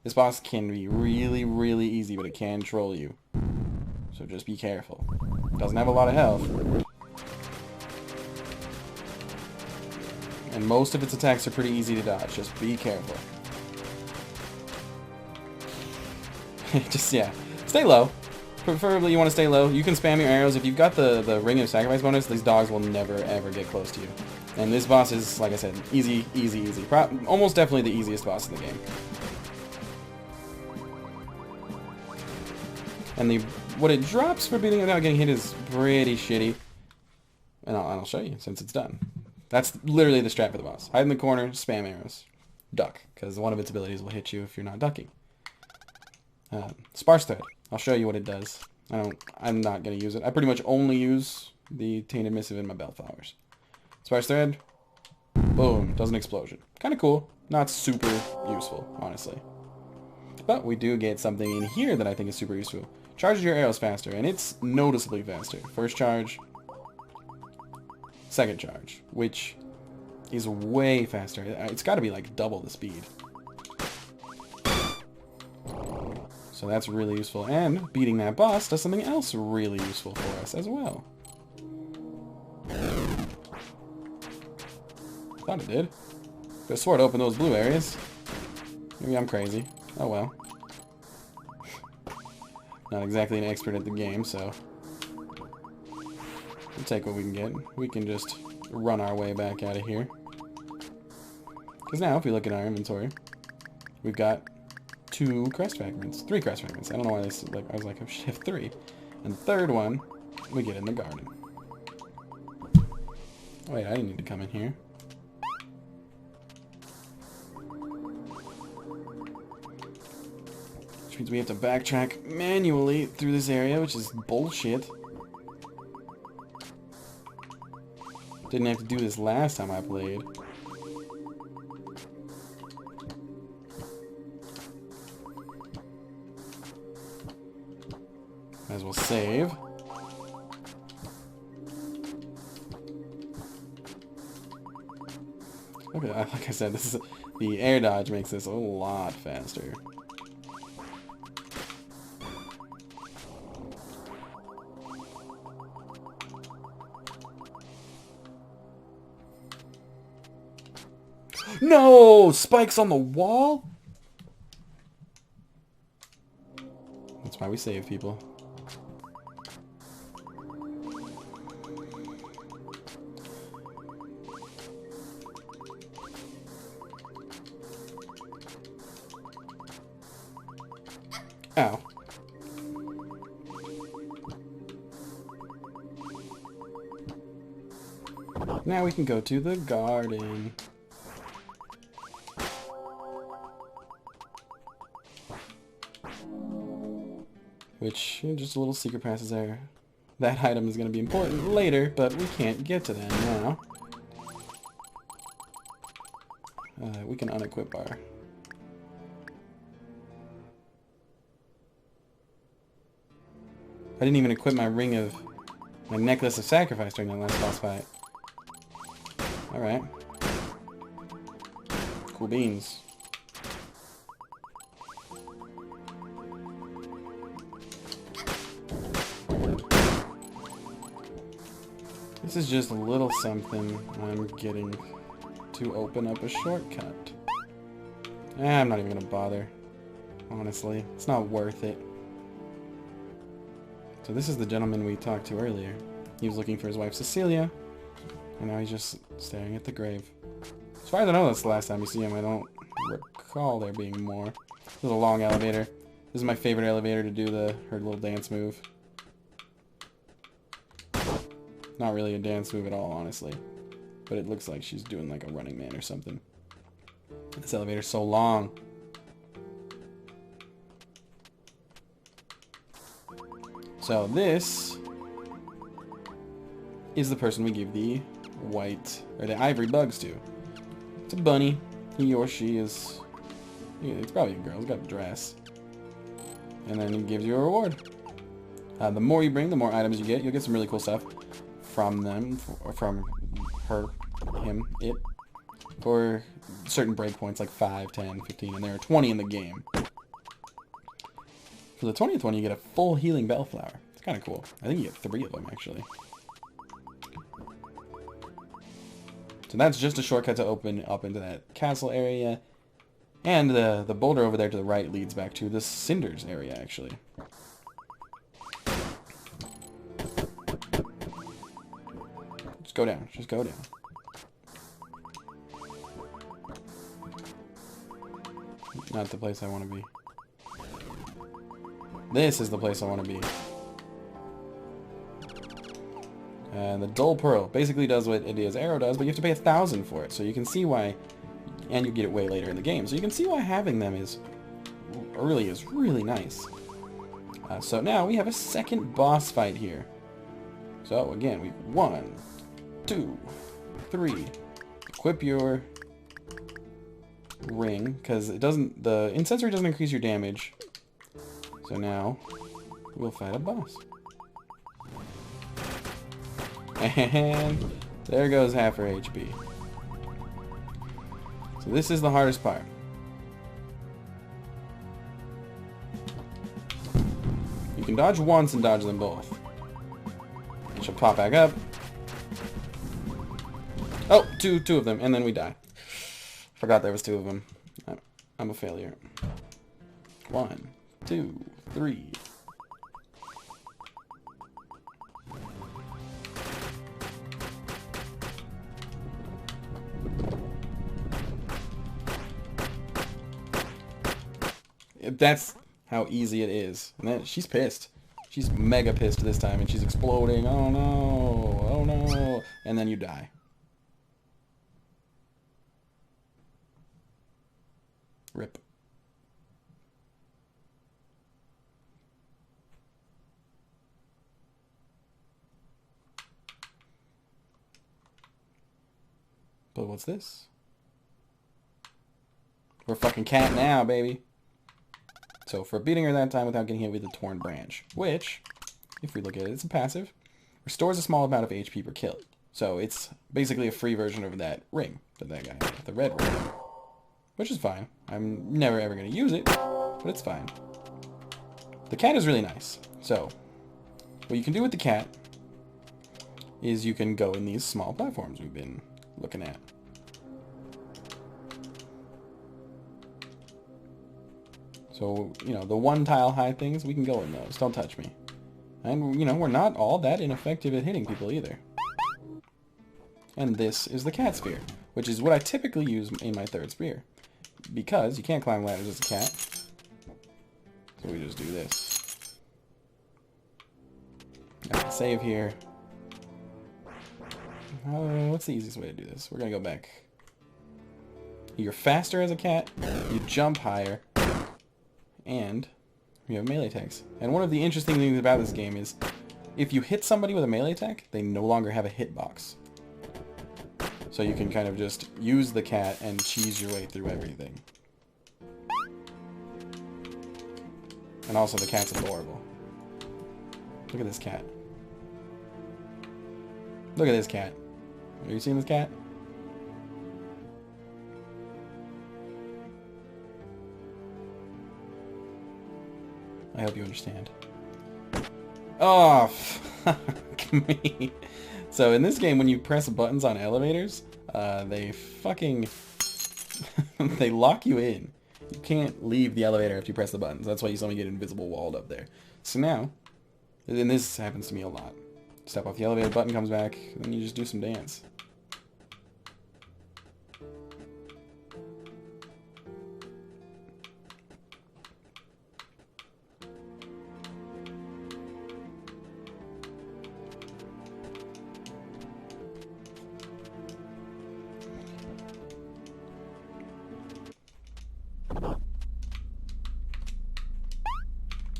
This boss can be really, really easy, but it can troll you. So just be careful. It doesn't have a lot of health. And most of its attacks are pretty easy to dodge. Just be careful. Just, yeah. Stay low. Preferably you want to stay low. You can spam your arrows. If you've got the Ring of Sacrifice bonus, these dogs will never, ever get close to you. And this boss is, like I said, easy, easy, easy. Almost definitely the easiest boss in the game. And what it drops for beating it without getting hit is pretty shitty. And I'll show you, since it's done. That's literally the strat for the boss. Hide in the corner, spam arrows. Duck, because one of its abilities will hit you if you're not ducking. Sparse Thread. I'll show you what it does. I'm not going to use it. I pretty much only use the Tainted Missive in my Bellflowers. Sparse Thread. Boom. Does an explosion. Kind of cool. Not super useful, honestly. But we do get something in here that I think is super useful. Charges your arrows faster, and it's noticeably faster. First charge. Second charge. Which is way faster. It's got to be like double the speed. So that's really useful. And beating that boss does something else really useful for us as well. Thought it did. Could have swore to open those blue areas. Maybe I'm crazy. Oh well. Not exactly an expert at the game, so we'll take what we can get. We can just run our way back out of here. Because now, if we look at our inventory, we've got 2 crest fragments. 3 crest fragments. I don't know why this, I was like, oh shit, 3. And the third one, we get in the garden. Wait, I didn't need to come in here. Which means we have to backtrack manually through this area, which is bullshit. Didn't have to do this last time I played. Might as well save. Okay, like I said, the air dodge makes this a lot faster. No! Spikes on the wall? That's why we save people. Ow. Now we can go to the garden. Which, just a little secret passage there. That item is going to be important later, but we can't get to that now. We can unequip our... I didn't even equip my my necklace of sacrifice during that last boss fight. Alright. Cool beans. This is just a little something I'm getting to open up a shortcut. I'm not even gonna bother. Honestly, it's not worth it. So this is the gentleman we talked to earlier. He was looking for his wife Cecilia, and now he's just staring at the grave. As far as I know, that's the last time you see him. I don't recall there being more. This is a long elevator. This is my favorite elevator to do her little dance move. Not really a dance move at all, honestly. But it looks like she's doing like a Running Man or something. This elevator's so long. So this is the person we give the ivory bugs to. It's a bunny. He or she is... It's probably a girl. It's got a dress. And then he gives you a reward. The more you bring, the more items you get. You'll get some really cool stuff from them, or from her, him, it, for certain breakpoints like 5, 10, 15, and there are 20 in the game. For the 20th one, you get a full healing bellflower. It's kind of cool. I think you get 3 of them, actually. So that's just a shortcut to open up into that castle area. And the boulder over there to the right leads back to the Cinders area, actually. Just go down. Just go down. Not the place I want to be. This is the place I want to be. And the Dull Pearl basically does what Edea's arrow does, but you have to pay 1,000 for it. So you can see why, and you get it way later in the game. So you can see why having them is really nice. So now we have a second boss fight here. So again, 1, 2, 3. Equip your ring, because it doesn't. The incensory doesn't increase your damage. So now we'll fight a boss. And there goes half her HP. So this is the hardest part. You can dodge once and dodge them both. She'll pop back up. Oh, two of them, and then we die. Forgot there was 2 of them. I'm a failure. 1, 2, 3. That's how easy it is. And then she's pissed. She's mega pissed this time, and she's exploding. Oh no! Oh no! And then you die. Rip. But what's this? We're fucking cat now, baby. So for beating her that time without getting hit with a torn branch, which, if we look at it, it's a passive, restores a small amount of HP per kill. So it's basically a free version of that ring that guy had, the red ring. Which is fine. I'm never ever going to use it, but it's fine. The cat is really nice. So what you can do with the cat is you can go in these small platforms we've been looking at. So, you know, the 1 tile high things, we can go in those. Don't touch me. And, you know, we're not all that ineffective at hitting people either. And this is the cat sphere, which is what I typically use in my 3rd spear. Because you can't climb ladders as a cat. So we just do this. I can save here. What's the easiest way to do this? We're gonna go back. You're faster as a cat, you jump higher, and you have melee attacks. And one of the interesting things about this game is, if you hit somebody with a melee attack, they no longer have a hitbox. So you can kind of just use the cat and cheese your way through everything. And also the cat's adorable. Look at this cat. Look at this cat. Have you seen this cat? I hope you understand. Oh, fuck me. So in this game, when you press buttons on elevators, they fucking... they lock you in. You can't leave the elevator if you press the buttons. That's why you suddenly get invisible walled up there. So now, and this happens to me a lot. Step off the elevator, button comes back, and then you just do some dance.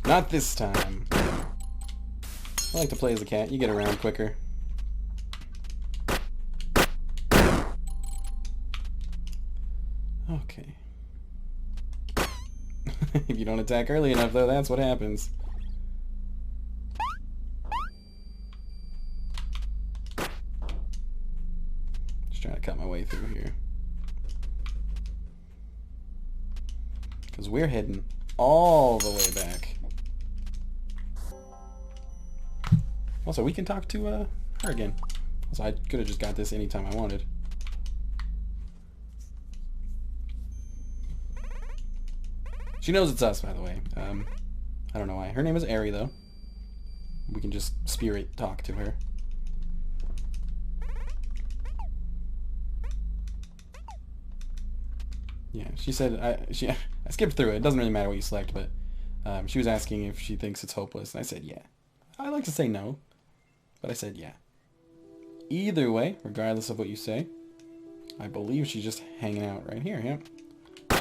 Not this time. I like to play as a cat. You get around quicker. Okay. If you don't attack early enough, though, that's what happens. Just trying to cut my way through here. Because we're heading all the way back. Also, we can talk to her again. So I could have just got this anytime I wanted. She knows it's us, by the way. I don't know why. Her name is Ari, though. We can just spirit talk to her. Yeah, she said... I skipped through it. It doesn't really matter what you select, but she was asking if she thinks it's hopeless, and I said yeah. I like to say no, but I said yeah. Either way, regardless of what you say, I believe she's just hanging out right here. Yep.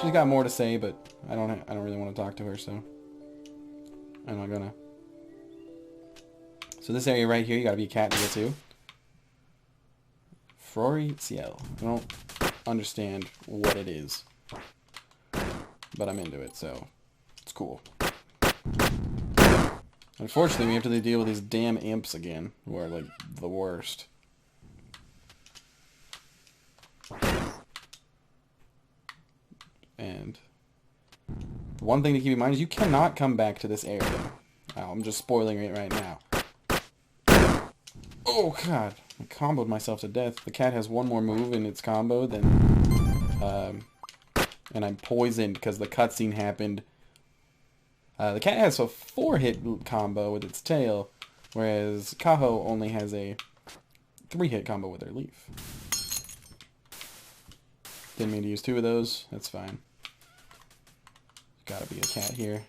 She's got more to say, but I don't really want to talk to her, so I'm not gonna. So this area right here, you gotta be a cat to get to. Frori Ciel. I don't understand what it is, but I'm into it, so it's cool. Unfortunately, we have to deal with these damn imps again, who are like the worst. And one thing to keep in mind is you cannot come back to this area. Oh, I'm just spoiling it right now. Oh god, I comboed myself to death. The cat has one more move in its combo, then and I'm poisoned because the cutscene happened. The cat has a 4-hit combo with its tail, whereas Kaho only has a 3-hit combo with her leaf. Didn't mean to use 2 of those. That's fine. Gotta be a cat here.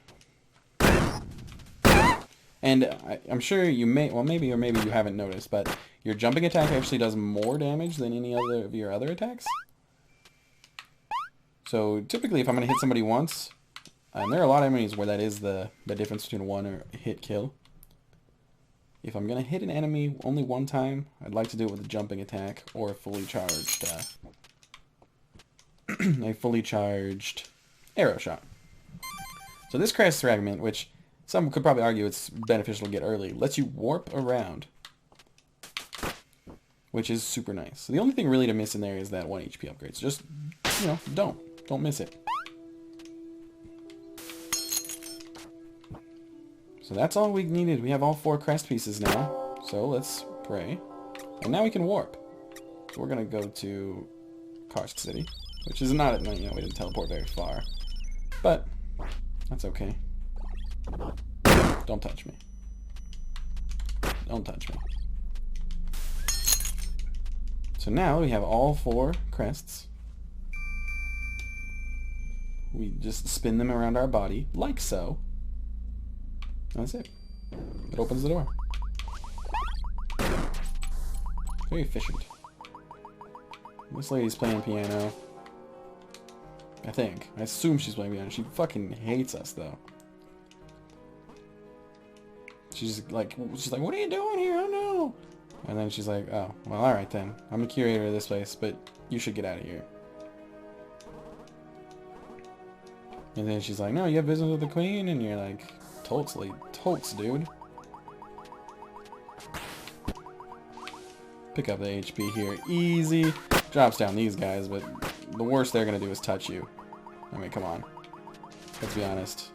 And I'm sure you may, well maybe or maybe you haven't noticed, but your jumping attack actually does more damage than any other of your other attacks. So typically if I'm going to hit somebody once, and there are a lot of enemies where that is the difference between one or hit kill. If I'm going to hit an enemy only one time, I'd like to do it with a jumping attack or a fully charged arrow shot. So this crest fragment, which some could probably argue it's beneficial to get early, lets you warp around, which is super nice. So the only thing really to miss in there is that 1 HP upgrade. So just, you know, don't miss it. So that's all we needed. We have all 4 crest pieces now. So let's pray. And now we can warp. So we're going to go to Karst City, which is not, you know, we didn't teleport very far. But that's okay. Don't touch me. Don't touch me. So now we have all 4 crests. We just spin them around our body, like so. That's it. It opens the door. Very efficient. This lady's playing piano. I think. I assume she's playing piano. She fucking hates us, though. She's like, what are you doing here? Oh, no. And then she's like, oh, well, alright then. I'm the curator of this place, but you should get out of here. And then she's like, no, you have business with the queen? And you're like, totes, dude. Pick up the HP here. Easy. Drops down these guys, but the worst they're going to do is touch you. I mean, come on. Let's be honest.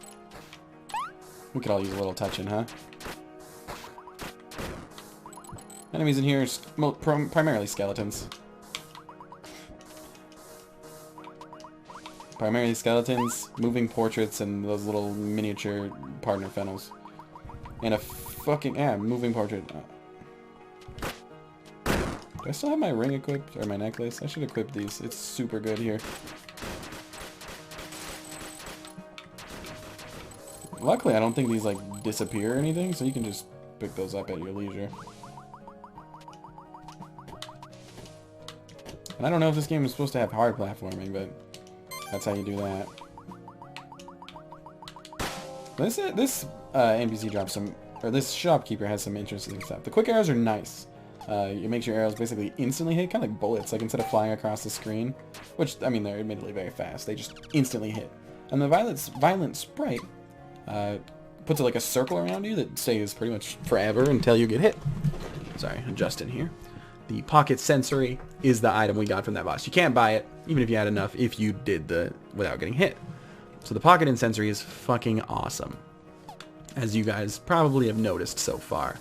We could all use a little touching, huh? Enemies in here are primarily skeletons. Primarily skeletons, moving portraits, and those little miniature partner Fennels. And a fucking... yeah, moving portrait. Do I still have my ring equipped? Or my necklace? I should equip these. It's super good here. Luckily, I don't think these, like, disappear or anything, so you can just pick those up at your leisure. And I don't know if this game is supposed to have hard platforming, but that's how you do that. This NPC drops some... or this shopkeeper has some interesting stuff. The quick arrows are nice. It makes your arrows basically instantly hit, kind of like bullets, like instead of flying across the screen, which, I mean, they're admittedly very fast, they just instantly hit. And the violent sprite puts like a circle around you that stays pretty much forever until you get hit. Sorry, adjusting here. The pocket sensory is the item we got from that boss. You can't buy it, even if you had enough, if you did the without getting hit. So the pocket insensory is fucking awesome, as you guys probably have noticed so far.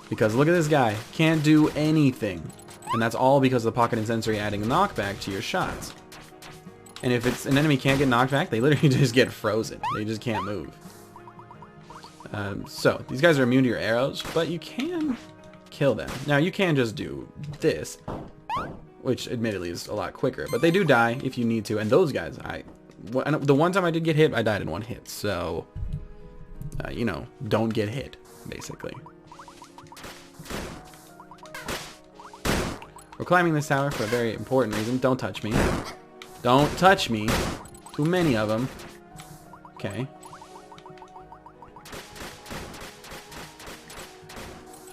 Because look at this guy, can't do anything. And that's all because of the pocket insensory adding knockback to your shots. And if it's an enemy can't get knocked back, they literally just get frozen. They just can't move. So, these guys are immune to your arrows, but you can kill them. Now, you can just do this, which admittedly is a lot quicker. But they do die if you need to. And those guys, the one time I did get hit, I died in one hit. So, you know, don't get hit, basically. We're climbing this tower for a very important reason. Don't touch me. Don't touch me. Too many of them. Okay.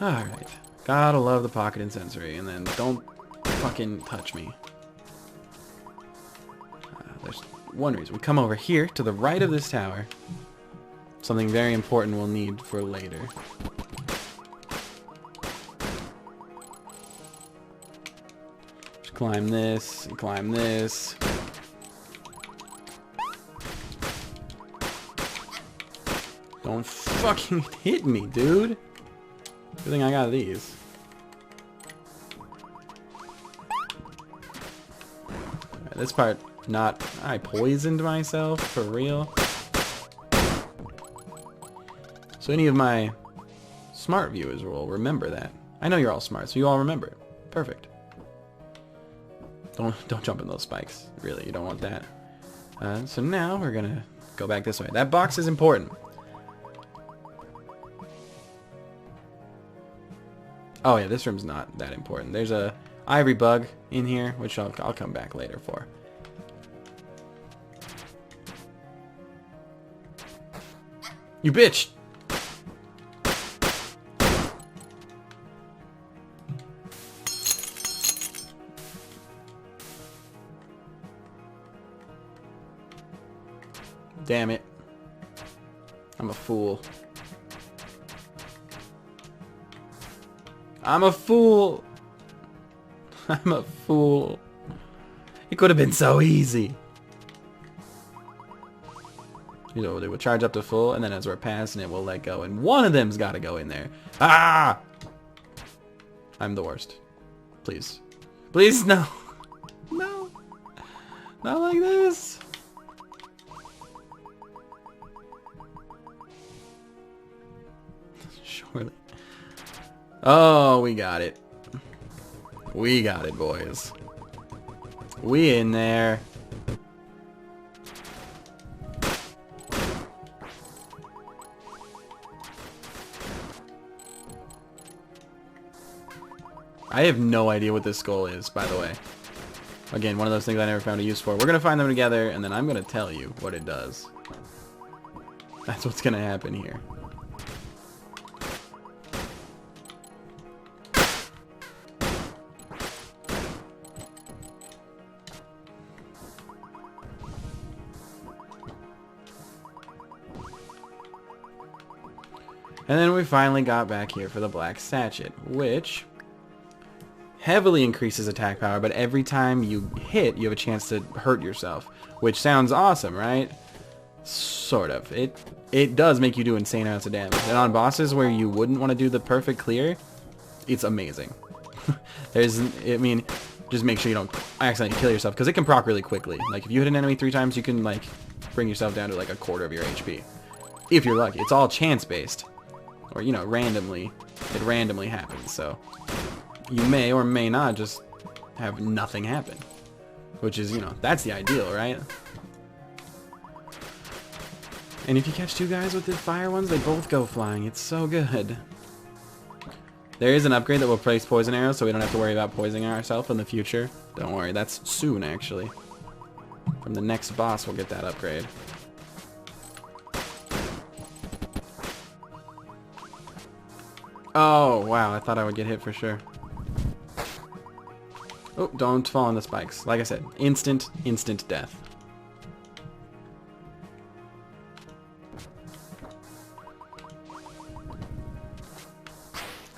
Alright. Gotta love the pocket insensory. And then don't fucking touch me. There's one reason. We come over here to the right of this tower. Something very important we'll need for later. Climb this, and climb this. Don't fucking hit me, dude. Good thing I got these. Right, this part, not... I poisoned myself, for real. So any of my smart viewers will remember that. I know you're all smart, so you all remember it. Perfect. Don't jump in those spikes. Really, you don't want that. So now we're gonna go back this way. That box is important. Oh yeah, this room's not that important. There's a ivory bug in here, which I'll come back later for. You bitch! Damn it. I'm a fool. I'm a fool. I'm a fool. It could have been so easy. You know, they will charge up to full, and then as we're passing it, we'll let go. And one of them's got to go in there. Ah! I'm the worst. Please. Please, no. No. Not like this. Surely. Oh, we got it. We got it, boys. We in there. I have no idea what this skull is, by the way. Again, one of those things I never found a use for. We're going to find them together, and then I'm going to tell you what it does. That's what's going to happen here. And then we finally got back here for the black sachet, which heavily increases attack power, but every time you hit, you have a chance to hurt yourself, which sounds awesome, right? Sort of. It does make you do insane amounts of damage. And on bosses where you wouldn't want to do the perfect clear, it's amazing. I mean, just make sure you don't accidentally kill yourself, because it can proc really quickly. Like, if you hit an enemy 3 times, you can, like, bring yourself down to, like, a quarter of your HP. If you're lucky. It's all chance-based. Or, you know, randomly. It randomly happens, so you may or may not just have nothing happen. Which is, you know, that's the ideal, right? And if you catch 2 guys with the fire ones, they both go flying. It's so good. There is an upgrade that will place poison arrows, so we don't have to worry about poisoning ourselves in the future. Don't worry, that's soon, actually. From the next boss, we'll get that upgrade. Oh, wow, I thought I would get hit for sure. Oh, don't fall on the spikes. Like I said, instant death.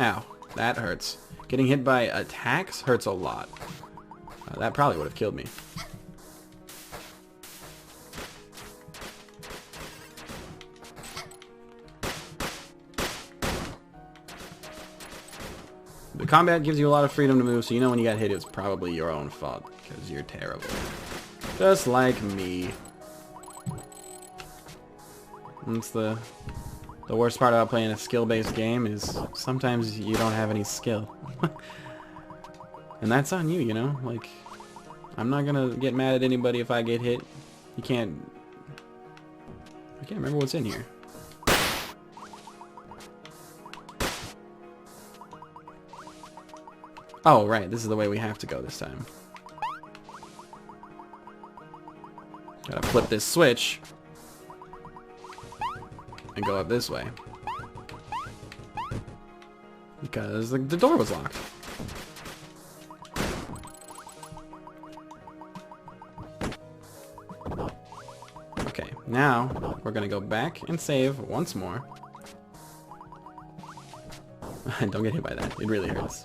Ow, that hurts. Getting hit by attacks hurts a lot. That probably would have killed me. The combat gives you a lot of freedom to move, so you know when you got hit, it was probably your own fault, because you're terrible. Just like me. That's the worst part about playing a skill-based game, is sometimes you don't have any skill. And that's on you, you know? Like, I'm not gonna get mad at anybody if I get hit. You can't... I can't remember what's in here. Oh, right, this is the way we have to go this time. Gotta flip this switch and go up this way. Because the door was locked. Okay, now we're gonna go back and save once more. Don't get hit by that, it really hurts.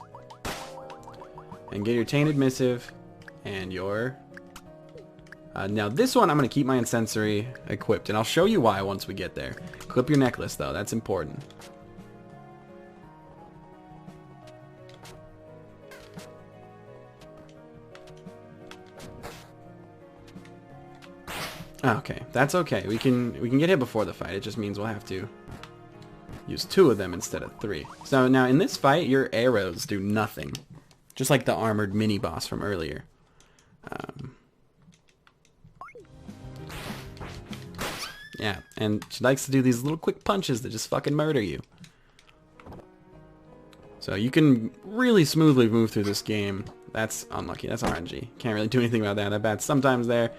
And get your Tainted Missive and your... now this one I'm going to keep my Incensory equipped, and I'll show you why once we get there. Equip your necklace though, that's important. Okay, that's okay. We can get hit before the fight, it just means we'll have to use 2 of them instead of 3. So now in this fight, your arrows do nothing. Just like the armored mini-boss from earlier. Yeah, and she likes to do these little quick punches that just fucking murder you. So you can really smoothly move through this game. That's unlucky, that's RNG. Can't really do anything about that. That bat's sometimes there,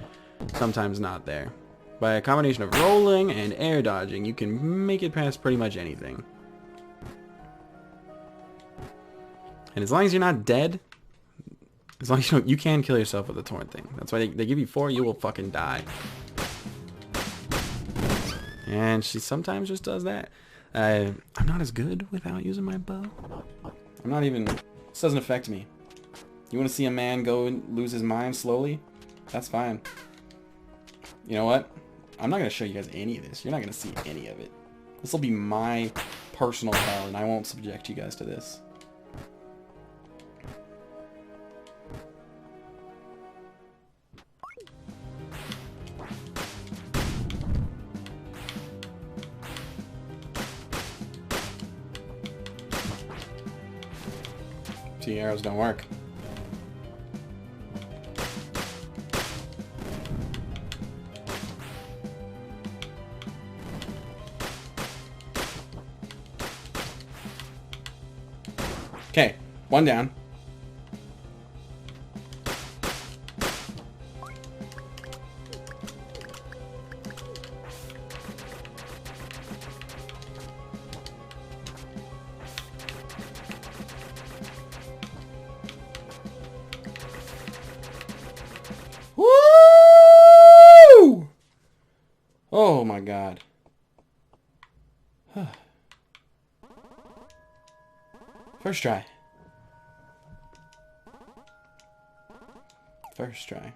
sometimes not there. By a combination of rolling and air dodging, you can make it past pretty much anything. And as long as you're not dead, as long as you can kill yourself with a torn thing. That's why they give you 4, you will fucking die. And she sometimes just does that. I'm not as good without using my bow. I'm not even... This doesn't affect me. You want to see a man go and lose his mind slowly? That's fine. You know what? I'm not going to show you guys any of this. You're not going to see any of it. This will be my personal hell, and I won't subject you guys to this. See, arrows don't work. Okay, 1 down. god. First try. First try.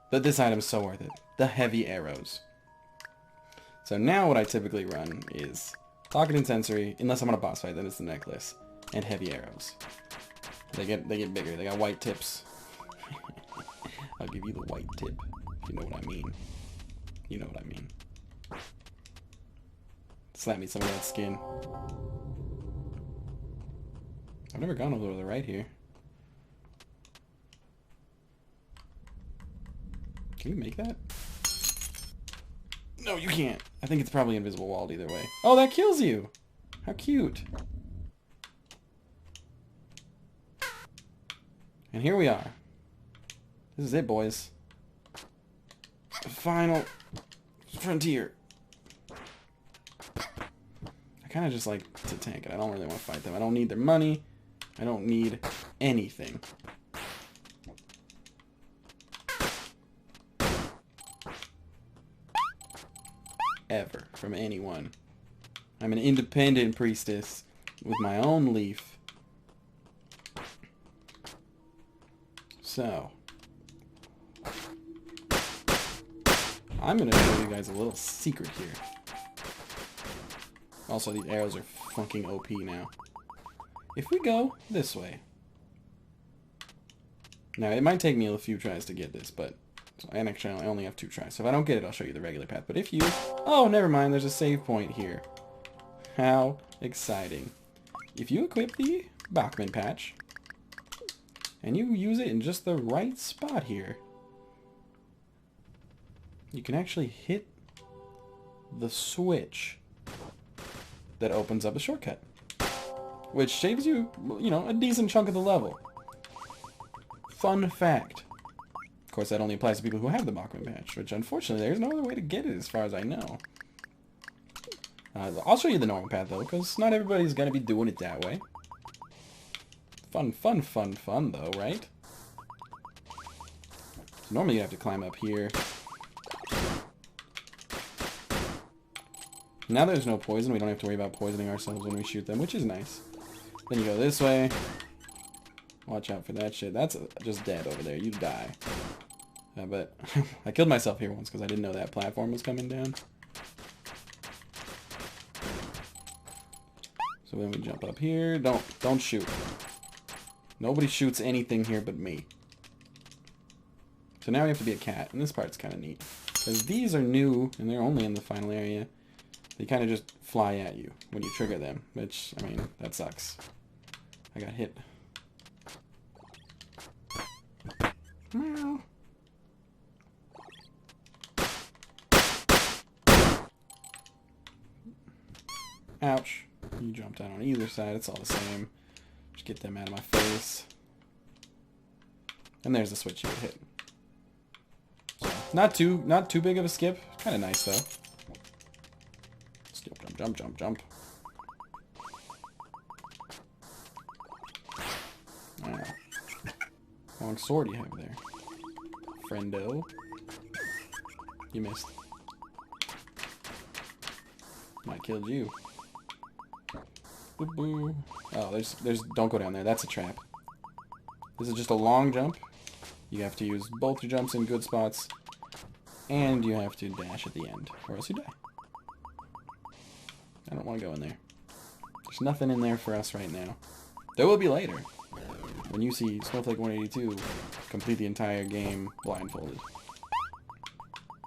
But this item is so worth it. The heavy arrows. So now what I typically run is Pocket and Sensory, unless I'm on a boss fight, then it's the necklace. And heavy arrows. They get bigger. They got white tips. I'll give you the white tip. If you know what I mean. You know what I mean. Slap me some of that skin. I've never gone over to the right here. Can you make that? No, you can't. I think it's probably invisible walled either way. Oh, that kills you! How cute. And here we are. This is it, boys. The final frontier. I kind of just like to tank it. I don't really want to fight them. I don't need their money. I don't need anything. Ever from anyone. I'm an independent priestess with my own leaf. So I'm gonna show you guys a little secret here. Also, these arrows are fucking OP now. If we go this way. Now, it might take me a few tries to get this, but... And actually, I only have 2 tries. So if I don't get it, I'll show you the regular path. But if you... Oh, never mind. There's a save point here. How exciting. If you equip the Bachman patch, and you use it in just the right spot here, you can actually hit the switch that opens up a shortcut. Which saves you, you know, a decent chunk of the level. Fun fact. Of course, that only applies to people who have the Bachman patch, which unfortunately there's no other way to get it as far as I know. I'll show you the normal path though, because not everybody's going to be doing it that way. Fun, fun, fun, fun though, right? So normally you have to climb up here. Now there's no poison, we don't have to worry about poisoning ourselves when we shoot them, which is nice. Then you go this way. Watch out for that shit. That's just dead over there. You die. But I killed myself here once because I didn't know that platform was coming down. So then we jump up here. Don't shoot. Nobody shoots anything here but me. So now we have to be a cat, and this part's kind of neat. Because these are new, and they're only in the final area. They kind of just fly at you when you trigger them, which, I mean, that sucks. I got hit. Meow. Ouch. You jumped out on either side, it's all the same. Just get them out of my face. And there's the switch you would hit. So, not too big of a skip. Kind of nice though. Skip, jump, jump, jump, jump. Wow. Long sword you have there. Friendo. You missed. Might killed you. Boo boo. Oh, there's don't go down there. That's a trap. This is just a long jump. You have to use both your jumps in good spots. And you have to dash at the end, or else you die. I don't want to go in there. There's nothing in there for us right now. There will be later. When you see Snowflake 182 complete the entire game blindfolded.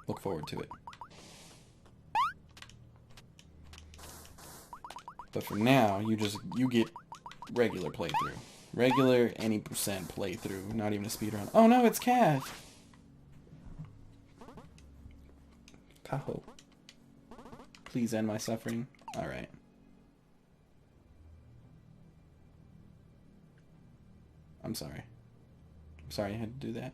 Look forward to it. But for now, you get regular playthrough. Regular any percent playthrough, not even a speedrun. Oh no, it's Cath! Tahoe. Please end my suffering. Alright. I'm sorry. I'm sorry I had to do that.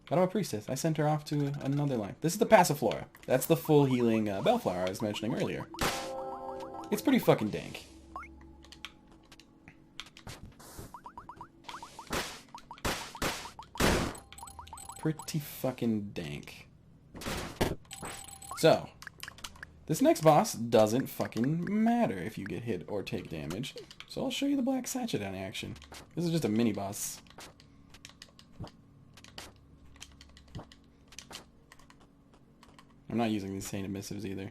But I'm a priestess. I sent her off to another line. This is the Passiflora. That's the full healing bellflower I was mentioning earlier. It's pretty fucking dank. Pretty fucking dank. So, this next boss doesn't fucking matter if you get hit or take damage. So I'll show you the Black Sachet in action. This is just a mini boss. I'm not using these Saint Emissives either.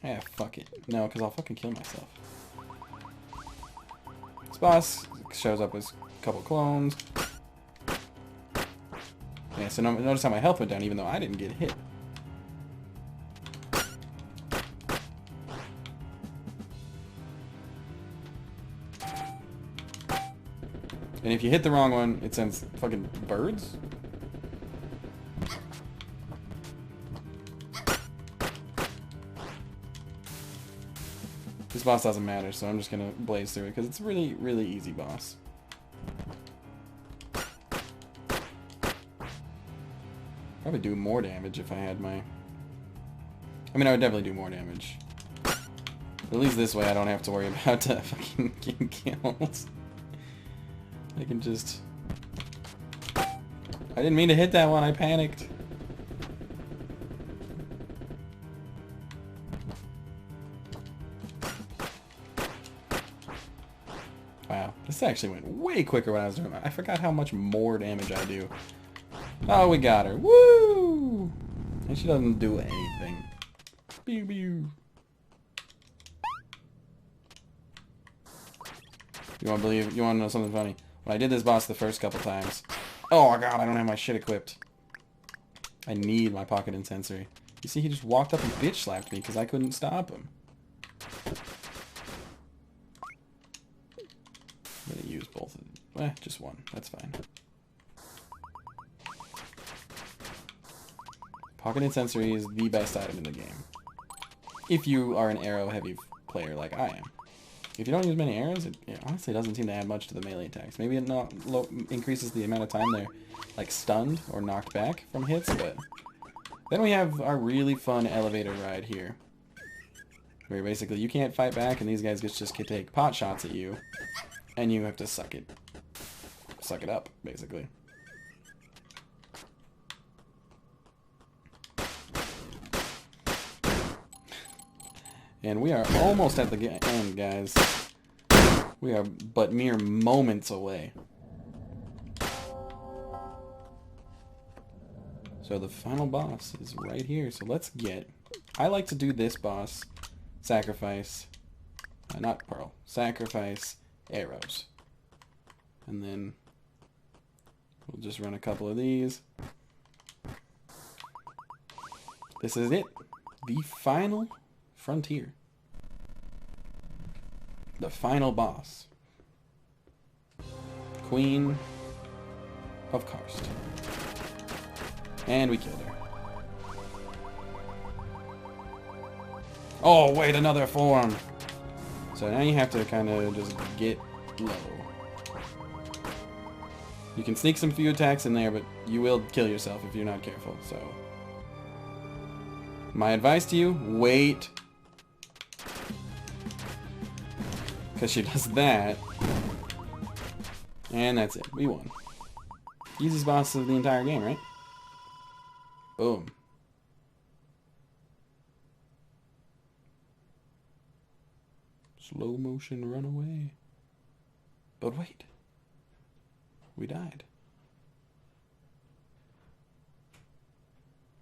Yeah, fuck it. No, because I'll fucking kill myself. This boss shows up as a couple clones. Yeah, so notice how my health went down even though I didn't get hit. And if you hit the wrong one, it sends fucking birds? This boss doesn't matter, so I'm just gonna blaze through it, because it's a really, really easy boss. Probably do more damage if I had my... I mean, I would definitely do more damage. But at least this way I don't have to worry about fucking getting kills. I can just... I didn't mean to hit that one, I panicked. Wow, this actually went way quicker when I was doing that. I forgot how much more damage I do. Oh, we got her. Woo! And she doesn't do anything. Pew pew. You want to know something funny? When I did this boss the first couple times... Oh my god, I don't have my shit equipped. I need my pocket incensory. You see, he just walked up and bitch slapped me because I couldn't stop him. I'm going to use both of them. Just one. That's fine. Pocket incensory is the best item in the game. If you are an arrow-heavy player like I am. If you don't use many arrows, it honestly doesn't seem to add much to the melee attacks. Maybe it increases the amount of time they're like stunned or knocked back from hits, but then we have our really fun elevator ride here. Where basically you can't fight back and these guys just can take pot shots at you and you have to suck it up, basically. And we are almost at the end, guys. We are but mere moments away. So the final boss is right here. So let's get... I like to do this boss. Sacrifice... not pearl. Sacrifice arrows. And then... we'll just run a couple of these. This is it. The final... frontier. The final boss. Queen of Karst. And we killed her. Oh, wait, another form! So now you have to kind of just get low. You can sneak some few attacks in there, but you will kill yourself if you're not careful, so... my advice to you, wait. Because she does that. And that's it. We won. Easiest boss of the entire game, right? Boom. Slow motion runaway. But wait. We died.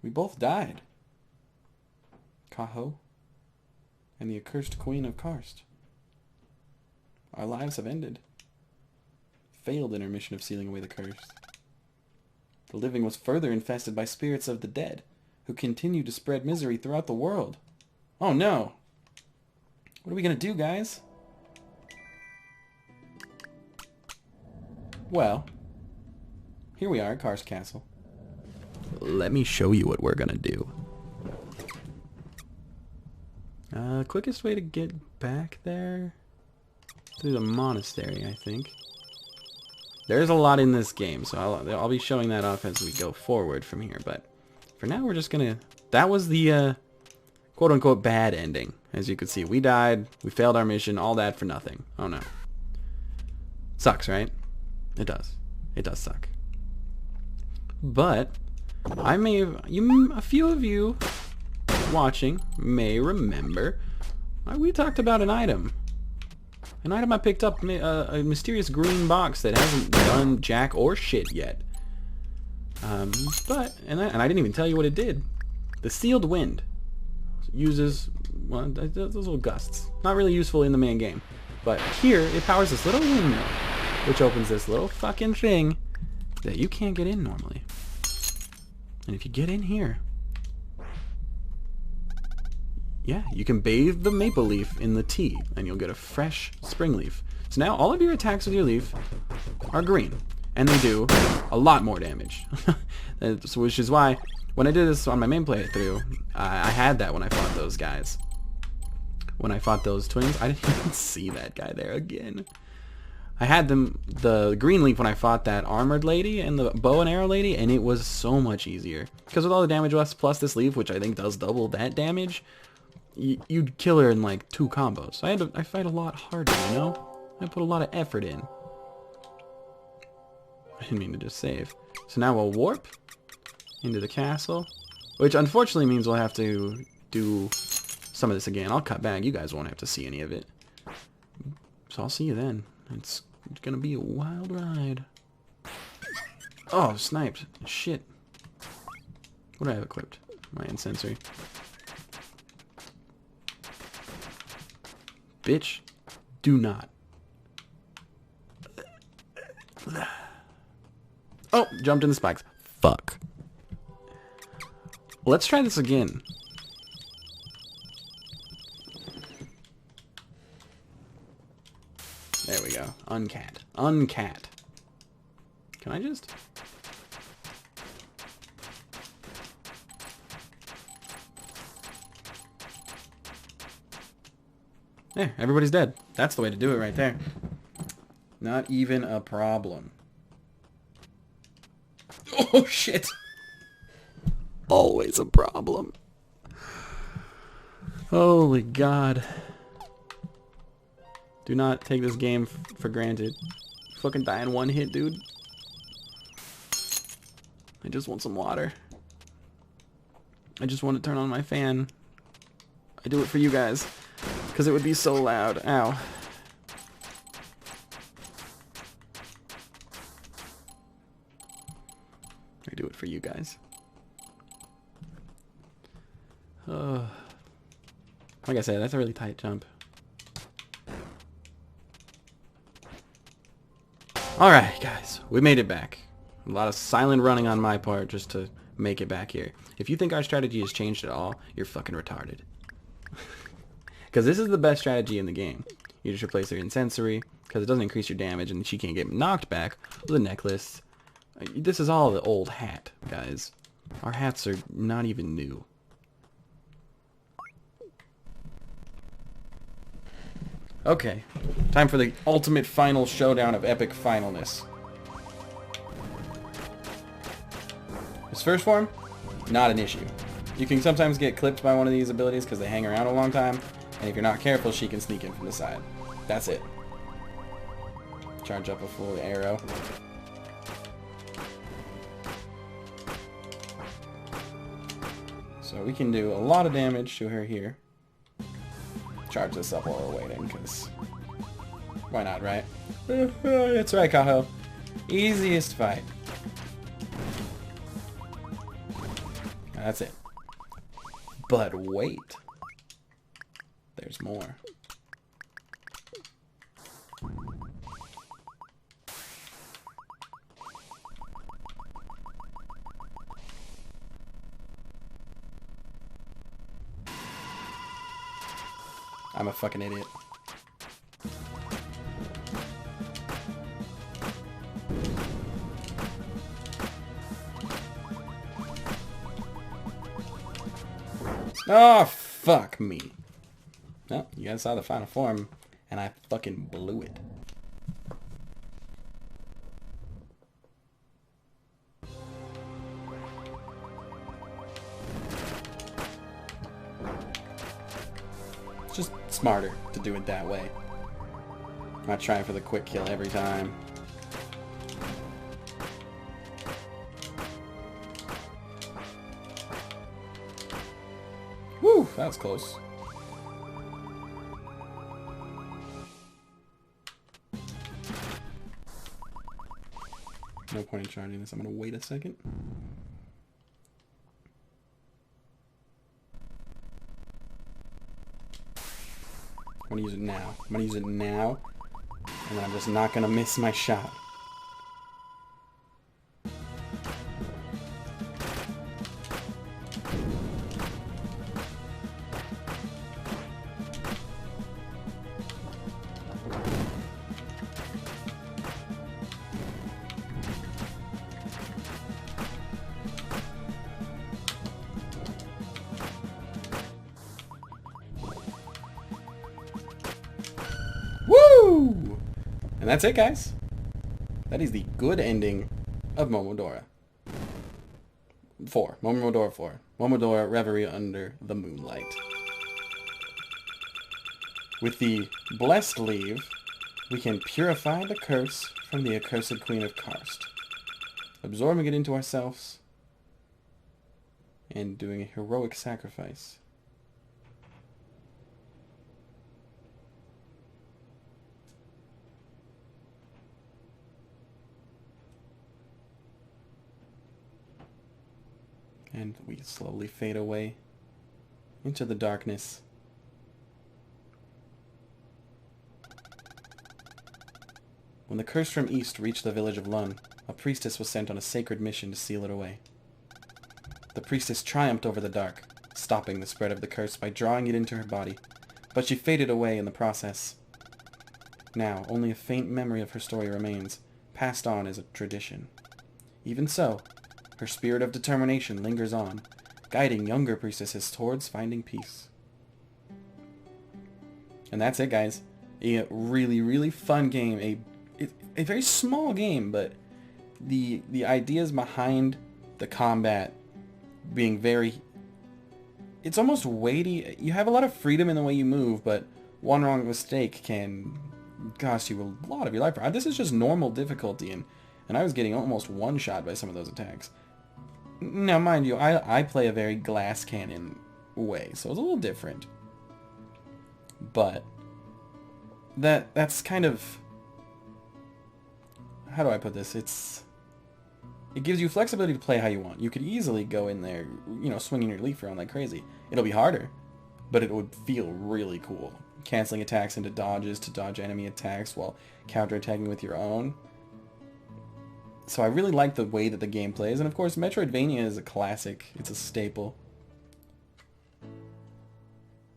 We both died. Kaho and the accursed Queen of Karst. Our lives have ended. Failed in our mission of sealing away the curse. The living was further infested by spirits of the dead, who continue to spread misery throughout the world. Oh no! What are we gonna do, guys? Well, here we are at Karst Castle. Let me show you what we're gonna do. Quickest way to get back there? Through the monastery, I think. There's a lot in this game, so I'll be showing that off as we go forward from here, but for now we're just gonna... that was the, quote-unquote bad ending. As you can see, we died, we failed our mission, all that for nothing. Oh no. Sucks, right? It does. It does suck. But a few of you watching may remember we talked about an item. An item I picked up, a mysterious green box that hasn't done jack or shit yet. And I didn't even tell you what it did. The Sealed Wind uses, well, those little gusts. Not really useful in the main game. But here, it powers this little windmill, which opens this little fucking thing that you can't get in normally. And if you get in here, yeah, you can bathe the maple leaf in the tea, and you'll get a fresh spring leaf. So now all of your attacks with your leaf are green, and they do a lot more damage. Which is why, when I did this on my main playthrough, I had that when I fought those guys. When I fought those twins, I didn't even see that guy there again. I had the green leaf when I fought that armored lady and the bow and arrow lady, and it was so much easier. Because with all the damage left plus this leaf, which I think does double that damage, you'd kill her in like 2 combos. I fight a lot harder, you know? I put a lot of effort in. I didn't mean to just save. So now we'll warp into the castle, which unfortunately means we'll have to do some of this again. I'll cut back. You guys won't have to see any of it. So I'll see you then. It's gonna be a wild ride. Oh, sniped. Shit. What do I have equipped? My insensory. Bitch, do not. Oh, jumped in the spikes. Fuck. Let's try this again. There we go. Uncat. Uncat. Can I just... There, everybody's dead. That's the way to do it right there. Not even a problem. Oh, shit. Always a problem. Holy God. Do not take this game for granted. Fucking die in 1 hit, dude. I just want some water. I just want to turn on my fan. I do it for you guys. Because it would be so loud. Ow. I do it for you guys. Like I said, that's a really tight jump. Alright, guys. We made it back. A lot of silent running on my part just to make it back here. If you think our strategy has changed at all, you're fucking retarded. Because this is the best strategy in the game. You just replace her insensory, because it doesn't increase your damage, and she can't get knocked back with a necklace. This is all the old hat, guys. Our hats are not even new. Okay, time for the ultimate final showdown of epic finalness. His first form, not an issue. You can sometimes get clipped by one of these abilities because they hang around a long time, and if you're not careful, she can sneak in from the side. That's it. Charge up a full arrow. So we can do a lot of damage to her here. Charge this up while we're waiting, because why not, right? That's right, Kaho. Easiest fight. That's it. But wait. There's more. I'm a fucking idiot. Oh, fuck me. Well, you guys saw the final form, and I fucking blew it. It's just smarter to do it that way. I'm not trying for the quick kill every time. That was close. No point in charging this. I'm going to wait a second. I'm going to use it now. I'm going to use it now. And I'm just not going to miss my shot. Woo! And that's it, guys. That is the good ending of Momodora 4. Momodora 4. Momodora Reverie under the Moonlight. With the blessed leave, we can purify the curse from the accursed Queen of Karst, absorbing it into ourselves and doing a heroic sacrifice. And we slowly fade away into the darkness. When the curse from east reached the village of Lun, a priestess was sent on a sacred mission to seal it away. The priestess triumphed over the dark, stopping the spread of the curse by drawing it into her body, but she faded away in the process. Now, only a faint memory of her story remains, passed on as a tradition. Even so, her spirit of determination lingers on, guiding younger priestesses towards finding peace. And that's it, guys. A really, really fun game. A very small game, but the ideas behind the combat being very... It's almost weighty. You have a lot of freedom in the way you move, but one wrong mistake can cost you a lot of your life. This is just normal difficulty, and I was getting almost one-shot by some of those attacks. Now, mind you, I play a very glass cannon way, so it's a little different. But that's kind of... How do I put this? It gives you flexibility to play how you want. You could easily go in there, you know, swinging your leaf around like crazy. It'll be harder, but it would feel really cool. Canceling attacks into dodges to dodge enemy attacks while counterattacking with your own. So I really like the way that the game plays, and of course Metroidvania is a classic. It's a staple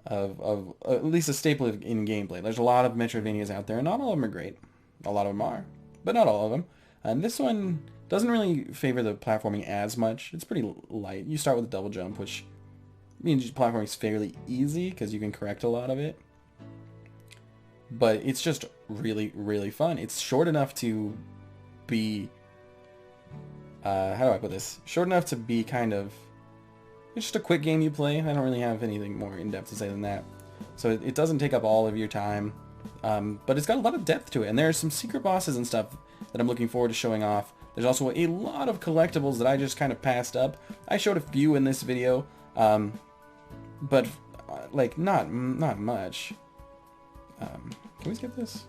of at least a staple in gameplay. There's a lot of Metroidvanias out there, and not all of them are great. A lot of them are, but not all of them. And this one doesn't really favor the platforming as much. It's pretty light. You start with a double jump, which means platforming is fairly easy because you can correct a lot of it. But it's just really, really fun. It's short enough to be... how do I put this? Short enough to be kind of... It's just a quick game you play. I don't really have anything more in-depth to say than that. So it doesn't take up all of your time. But it's got a lot of depth to it. And there are some secret bosses and stuff that I'm looking forward to showing off. There's also a lot of collectibles that I just kind of passed up. I showed a few in this video. But, like, not much. Can we skip this?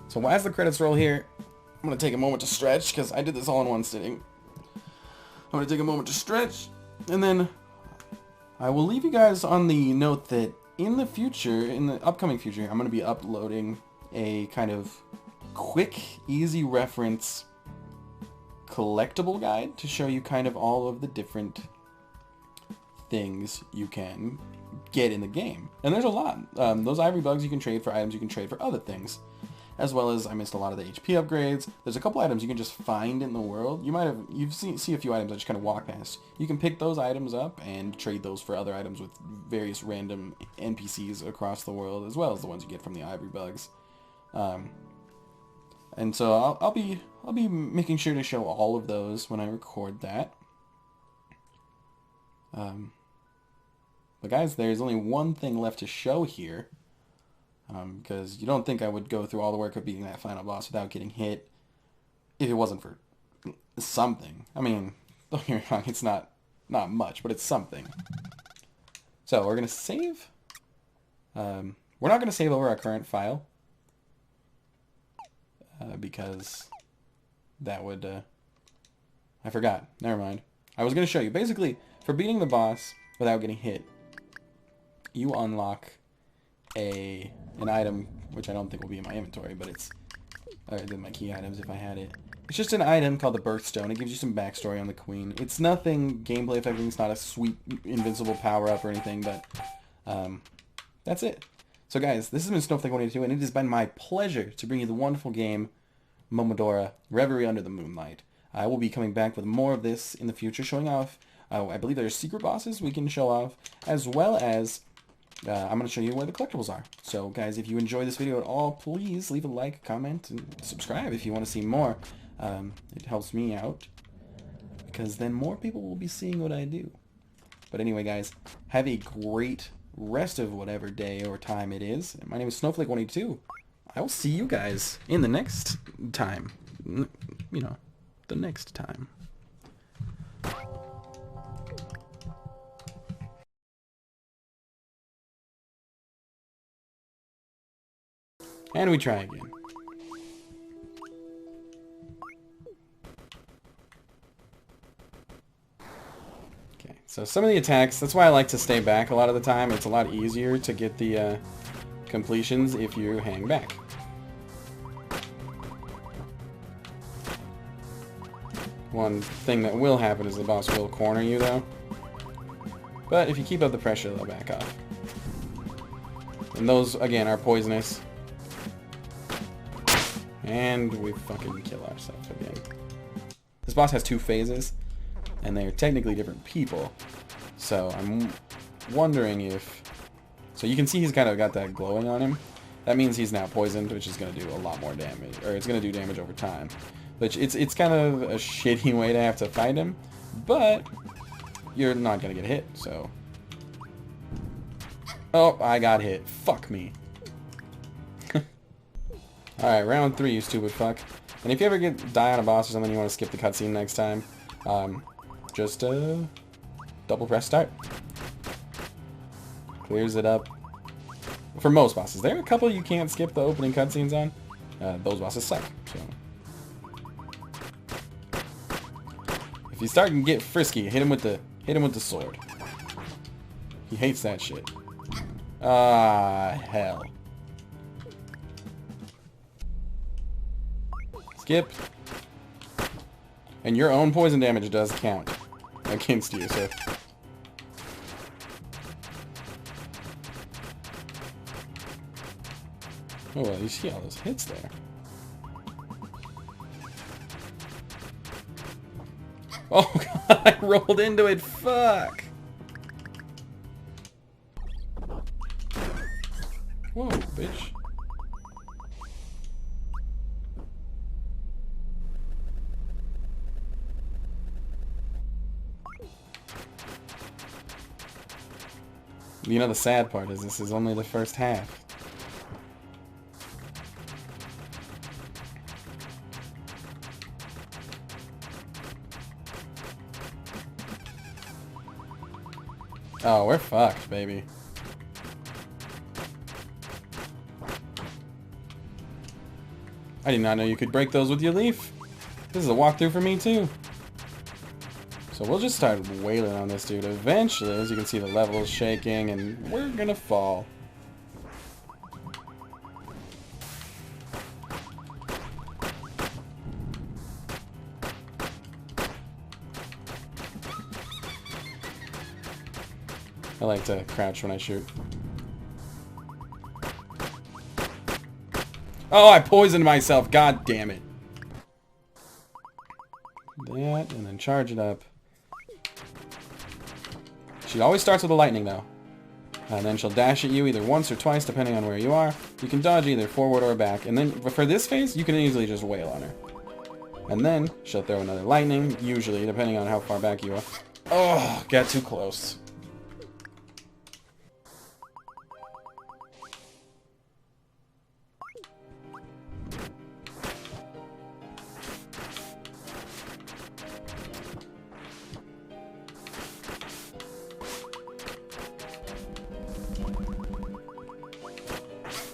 So as the credits roll here, I'm going to take a moment to stretch, because I did this all in one sitting. I'm going to take a moment to stretch, and then I will leave you guys on the note that in the future, in the upcoming future, I'm going to be uploading a kind of quick, easy reference collectible guide to show you kind of all of the different things you can get in the game. And there's a lot. Those ivory bugs you can trade for items you can trade for other things. As well as, I missed a lot of the HP upgrades. There's a couple items you can just find in the world. You've see a few items I just kind of walk past. You can pick those items up and trade those for other items with various random NPCs across the world, as well as the ones you get from the ivory bugs. And so I'll be making sure to show all of those when I record that. But guys, there's only one thing left to show here. Because you don't think I would go through all the work of beating that final boss without getting hit if it wasn't for something. I mean, don't get me wrong, it's not much, but it's something. So we're going to save. We're not going to save over our current file. Because that would... I forgot. Never mind. I was going to show you. Basically, for beating the boss without getting hit, you unlock an item, which I don't think will be in my inventory, but it's in my key items if I had it. It's just an item called the Birthstone. It gives you some backstory on the queen. It's nothing gameplay affecting. It's not a sweet invincible power-up or anything, but that's it. So guys, this has been Snowflake182, and it has been my pleasure to bring you the wonderful game Momodora, Reverie under the Moonlight. I will be coming back with more of this in the future, showing off, I believe there are secret bosses we can show off, as well as I'm going to show you where the collectibles are. So guys, if you enjoy this video at all, please leave a like, comment, and subscribe if you want to see more. It helps me out, because then more people will be seeing what I do. But anyway guys, have a great rest of whatever day or time it is. My name is Snowflake182. I will see you guys in the next time. You know, the next time. And we try again. Okay, so some of the attacks, that's why I like to stay back a lot of the time. It's a lot easier to get the completions if you hang back. One thing that will happen is the boss will corner you though. But if you keep up the pressure, they'll back off. And those, again, are poisonous. And we fucking kill ourselves again. This boss has 2 phases, and they're technically different people. So I'm wondering if... So you can see he's kind of got that glowing on him. That means he's now poisoned, which is going to do a lot more damage. Or it's going to do damage over time. Which it's kind of a shitty way to have to fight him. But you're not going to get hit, so... Oh, I got hit. Fuck me. Alright, round 3, you stupid fuck. And if you ever die on a boss or something, you want to skip the cutscene next time, just double press start. Clears it up. For most bosses. There are a couple you can't skip the opening cutscenes on. Those bosses suck, so... If you start and get frisky, hit him with the sword. He hates that shit. Ah, hell. Skip. And your own poison damage does count against you, so... Oh, well, you see all those hits there. Oh god, I rolled into it, fuck! Whoa, bitch. You know, the sad part is this is only the first half. Oh, we're fucked, baby. I did not know you could break those with your leaf. This is a walkthrough for me, too. So we'll just start wailing on this dude. Eventually, as you can see, the level is shaking, and we're gonna fall. I like to crouch when I shoot. Oh, I poisoned myself. God damn it. That, and then charge it up. She always starts with the lightning, though. And then she'll dash at you either once or twice, depending on where you are. You can dodge either forward or back. And then, for this phase, you can easily just wail on her. And then, she'll throw another lightning, usually, depending on how far back you are. Oh, got too close.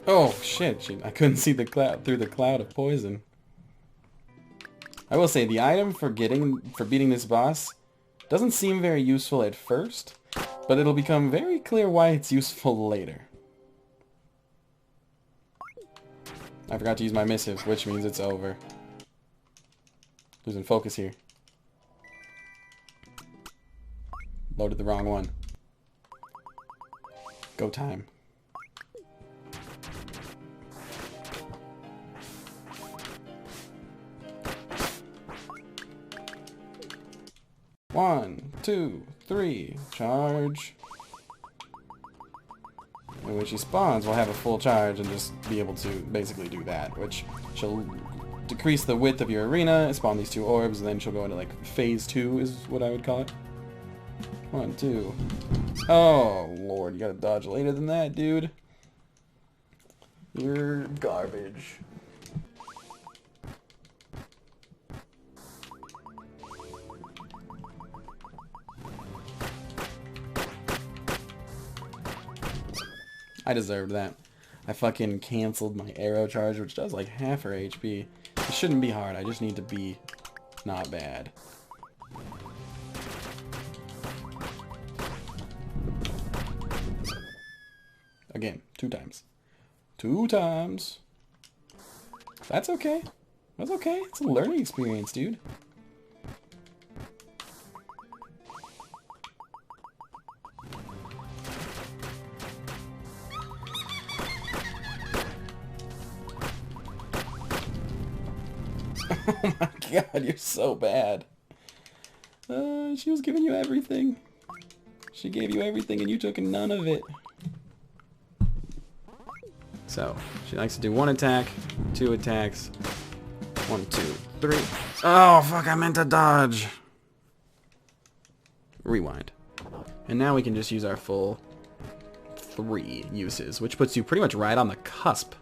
Oh shit, I couldn't see the cloud through the cloud of poison. I will say the item for beating this boss doesn't seem very useful at first, but it'll become very clear why it's useful later. I forgot to use my missive, which means it's over. Losing focus here. Loaded the wrong one. Go time. One, two, three, charge. And when she spawns, we'll have a full charge and just be able to basically do that, which she'll decrease the width of your arena, spawn these two orbs, and then she'll go into like phase 2 is what I would call it. 1, 2. Oh lord, you gotta dodge later than that, dude. You're garbage. I deserved that. I fucking canceled my arrow charge, which does like half her HP. It shouldn't be hard, I just need to be not bad. Again, 2 times. 2 times. That's okay. That's okay. It's a learning experience, dude. Oh my god, you're so bad. She was giving you everything. She gave you everything and you took none of it. So, she likes to do 1 attack, 2 attacks, 1, 2, 3. Oh, fuck, I meant to dodge. Rewind. And now we can just use our full 3 uses, which puts you pretty much right on the cusp.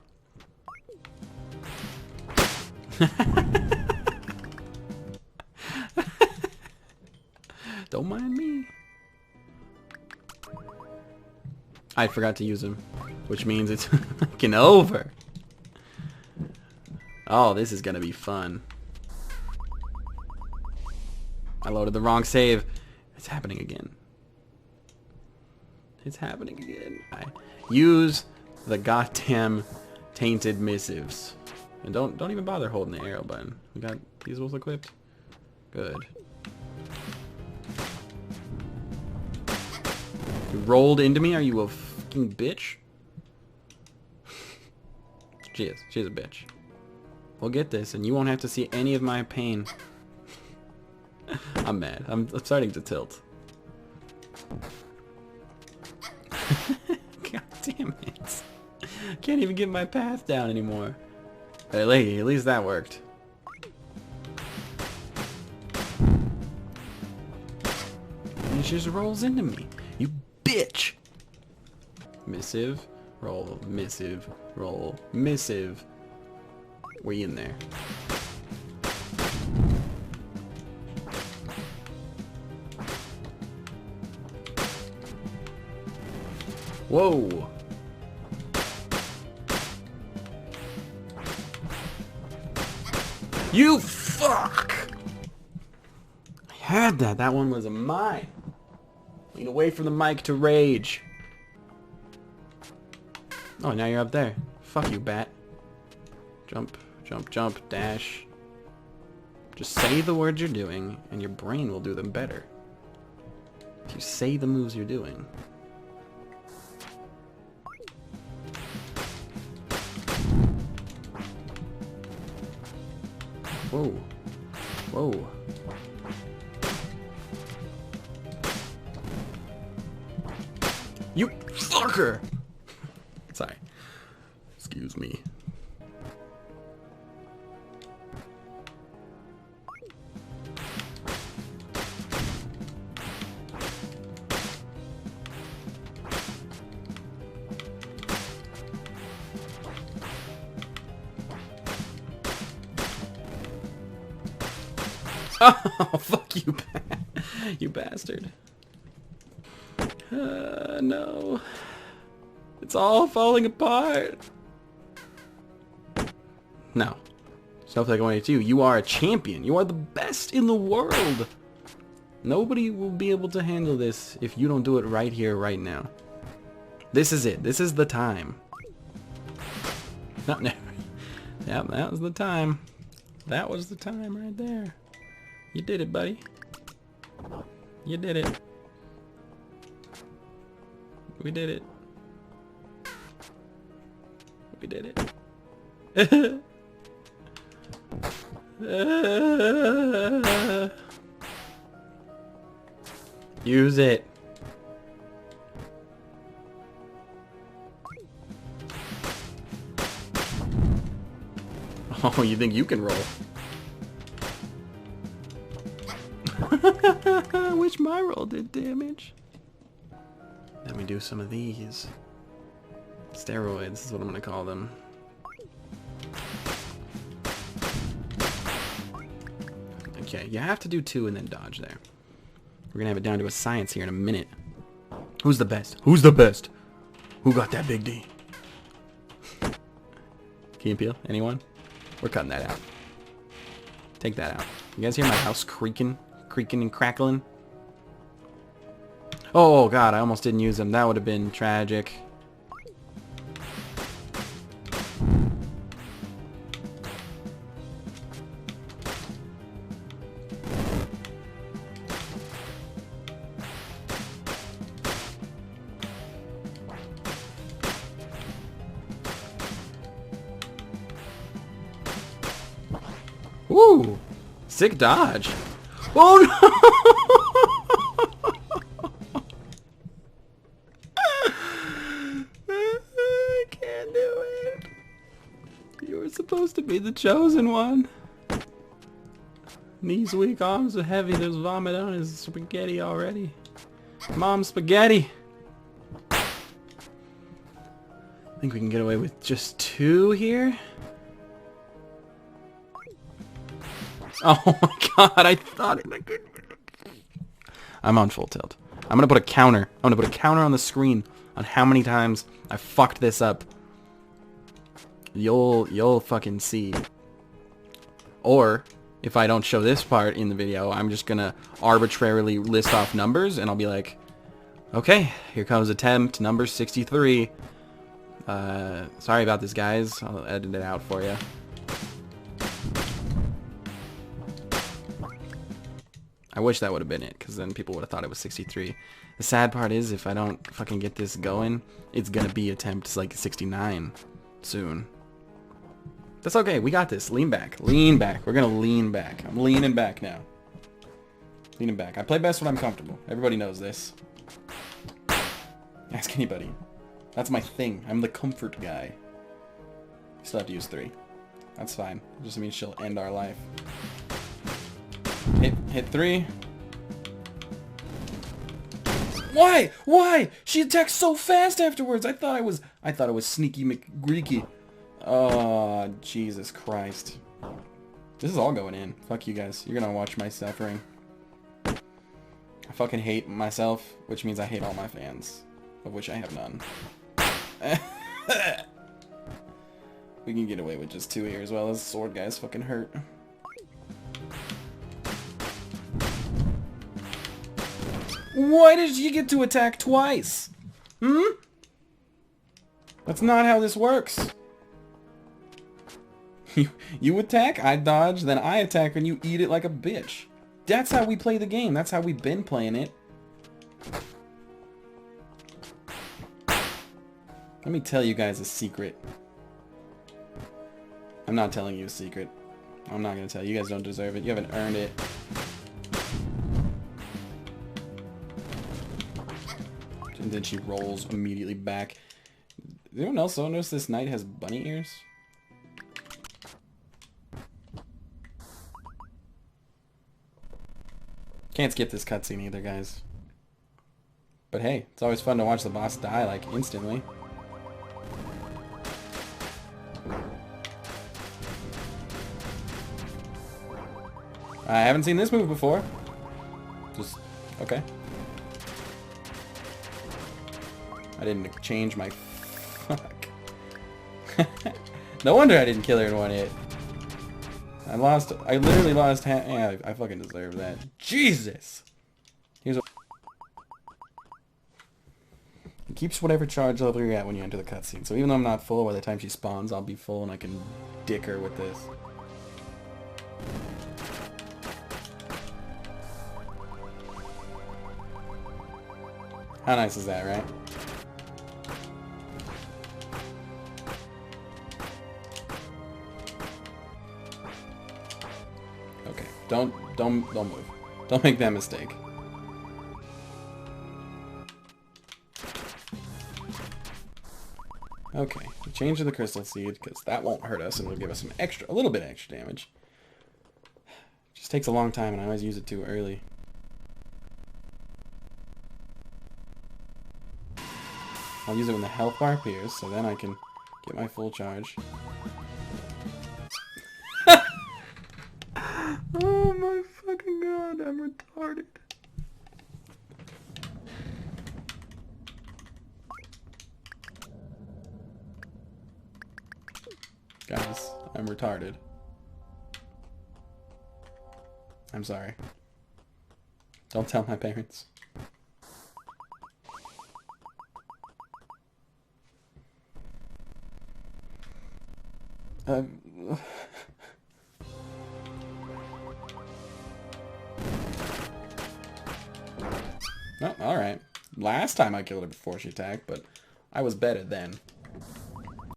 Don't mind me. I forgot to use him, which means it's fucking over. Oh, this is gonna be fun. I loaded the wrong save. It's happening again. It's happening again. I use the goddamn tainted missives. And don't even bother holding the arrow button. We got these both equipped. Good. You rolled into me? Are you a fucking bitch? She is. She's a bitch. We'll get this, and you won't have to see any of my pain. I'm mad. I'm starting to tilt. God damn it. Can't even get my path down anymore. Hey, lady, at least that worked. And she just rolls into me. You bitch! Missive, roll, missive, roll, missive. We in there. Whoa! You fuck! I had that. That one was mine. Lean away from the mic to rage. Oh, now you're up there. Fuck you, bat. Jump, jump, jump, dash. Just say the words you're doing, and your brain will do them better. If you say the moves you're doing. Whoa. Whoa. You fucker! Sorry. Excuse me. Oh, fuck you, you bastard. No. It's all falling apart. No. Snowflake 182, you are a champion. You are the best in the world. Nobody will be able to handle this if you don't do it right here, right now. This is it. This is the time. No. Yep, that was the time. That was the time right there. You did it, buddy. You did it. We did it. We did it. Use it. Oh, you think you can roll? I wish my roll did damage. Let me do some of these. Steroids is what I'm gonna call them. Okay, you have to do 2 and then dodge there. We're gonna have it down to a science here in a minute. Who's the best? Who's the best? Who got that big D? Key and Peele? Anyone? We're cutting that out. Take that out. You guys hear my house creaking? Creaking and crackling? Oh god, I almost didn't use them. That would have been tragic. Woo! Sick dodge. Oh no! I can't do it. You were supposed to be the chosen one. Knees weak, arms are heavy. There's vomit on his spaghetti already. Mom spaghetti. I think we can get away with just 2 here. Oh my god, I thought it. I'm on full tilt. I'm gonna put a counter. I'm gonna put a counter on the screen on how many times I fucked this up. You'll fucking see. Or, if I don't show this part in the video, I'm just gonna arbitrarily list off numbers and I'll be like, okay, here comes attempt number 63. Sorry about this, guys. I'll edit it out for you. I wish that would have been it, because then people would have thought it was 63. The sad part is, if I don't fucking get this going, it's gonna be attempt like 69 soon. That's okay, we got this. Lean back. Lean back. We're gonna lean back. I'm leaning back now. Leaning back. I play best when I'm comfortable. Everybody knows this. Ask anybody. That's my thing. I'm the comfort guy. Still have to use 3. That's fine. It just means she'll end our life. Hit 3. Why? Why? She attacked so fast afterwards. I thought it was sneaky McGreeky. Oh, Jesus Christ. This is all going in. Fuck you guys. You're gonna watch my suffering. I fucking hate myself, which means I hate all my fans, of which I have none. We can get away with just 2 here as well as sword guys fucking hurt. Why did you get to attack twice? Hmm? That's not how this works. You attack, I dodge, then I attack, and you eat it like a bitch. That's how we play the game. That's how we've been playing it. Let me tell you guys a secret. I'm not telling you a secret. I'm not gonna tell you. You guys don't deserve it. You haven't earned it. And then she rolls immediately back. Does anyone else notice this knight has bunny ears? Can't skip this cutscene either, guys. But hey, it's always fun to watch the boss die, like, instantly. I haven't seen this move before. Just, okay. I didn't change my... Fuck. No wonder I didn't kill her in one hit. I literally lost half. Yeah, I fucking deserve that. Jesus! Here's what... It keeps whatever charge level you're at when you enter the cutscene. So even though I'm not full, by the time she spawns, I'll be full and I can dick her with this. How nice is that, right? Okay, don't move. Don't make that mistake. Okay, change to the crystal seed because that won't hurt us and it'll give us some a little bit extra damage. Just takes a long time and I always use it too early. I'll use it when the health bar appears, so then I can get my full charge. Oh my fucking god, I'm retarded. Guys, I'm retarded. I'm sorry. Don't tell my parents. Oh, alright. Last time I killed her before she attacked, but I was better then.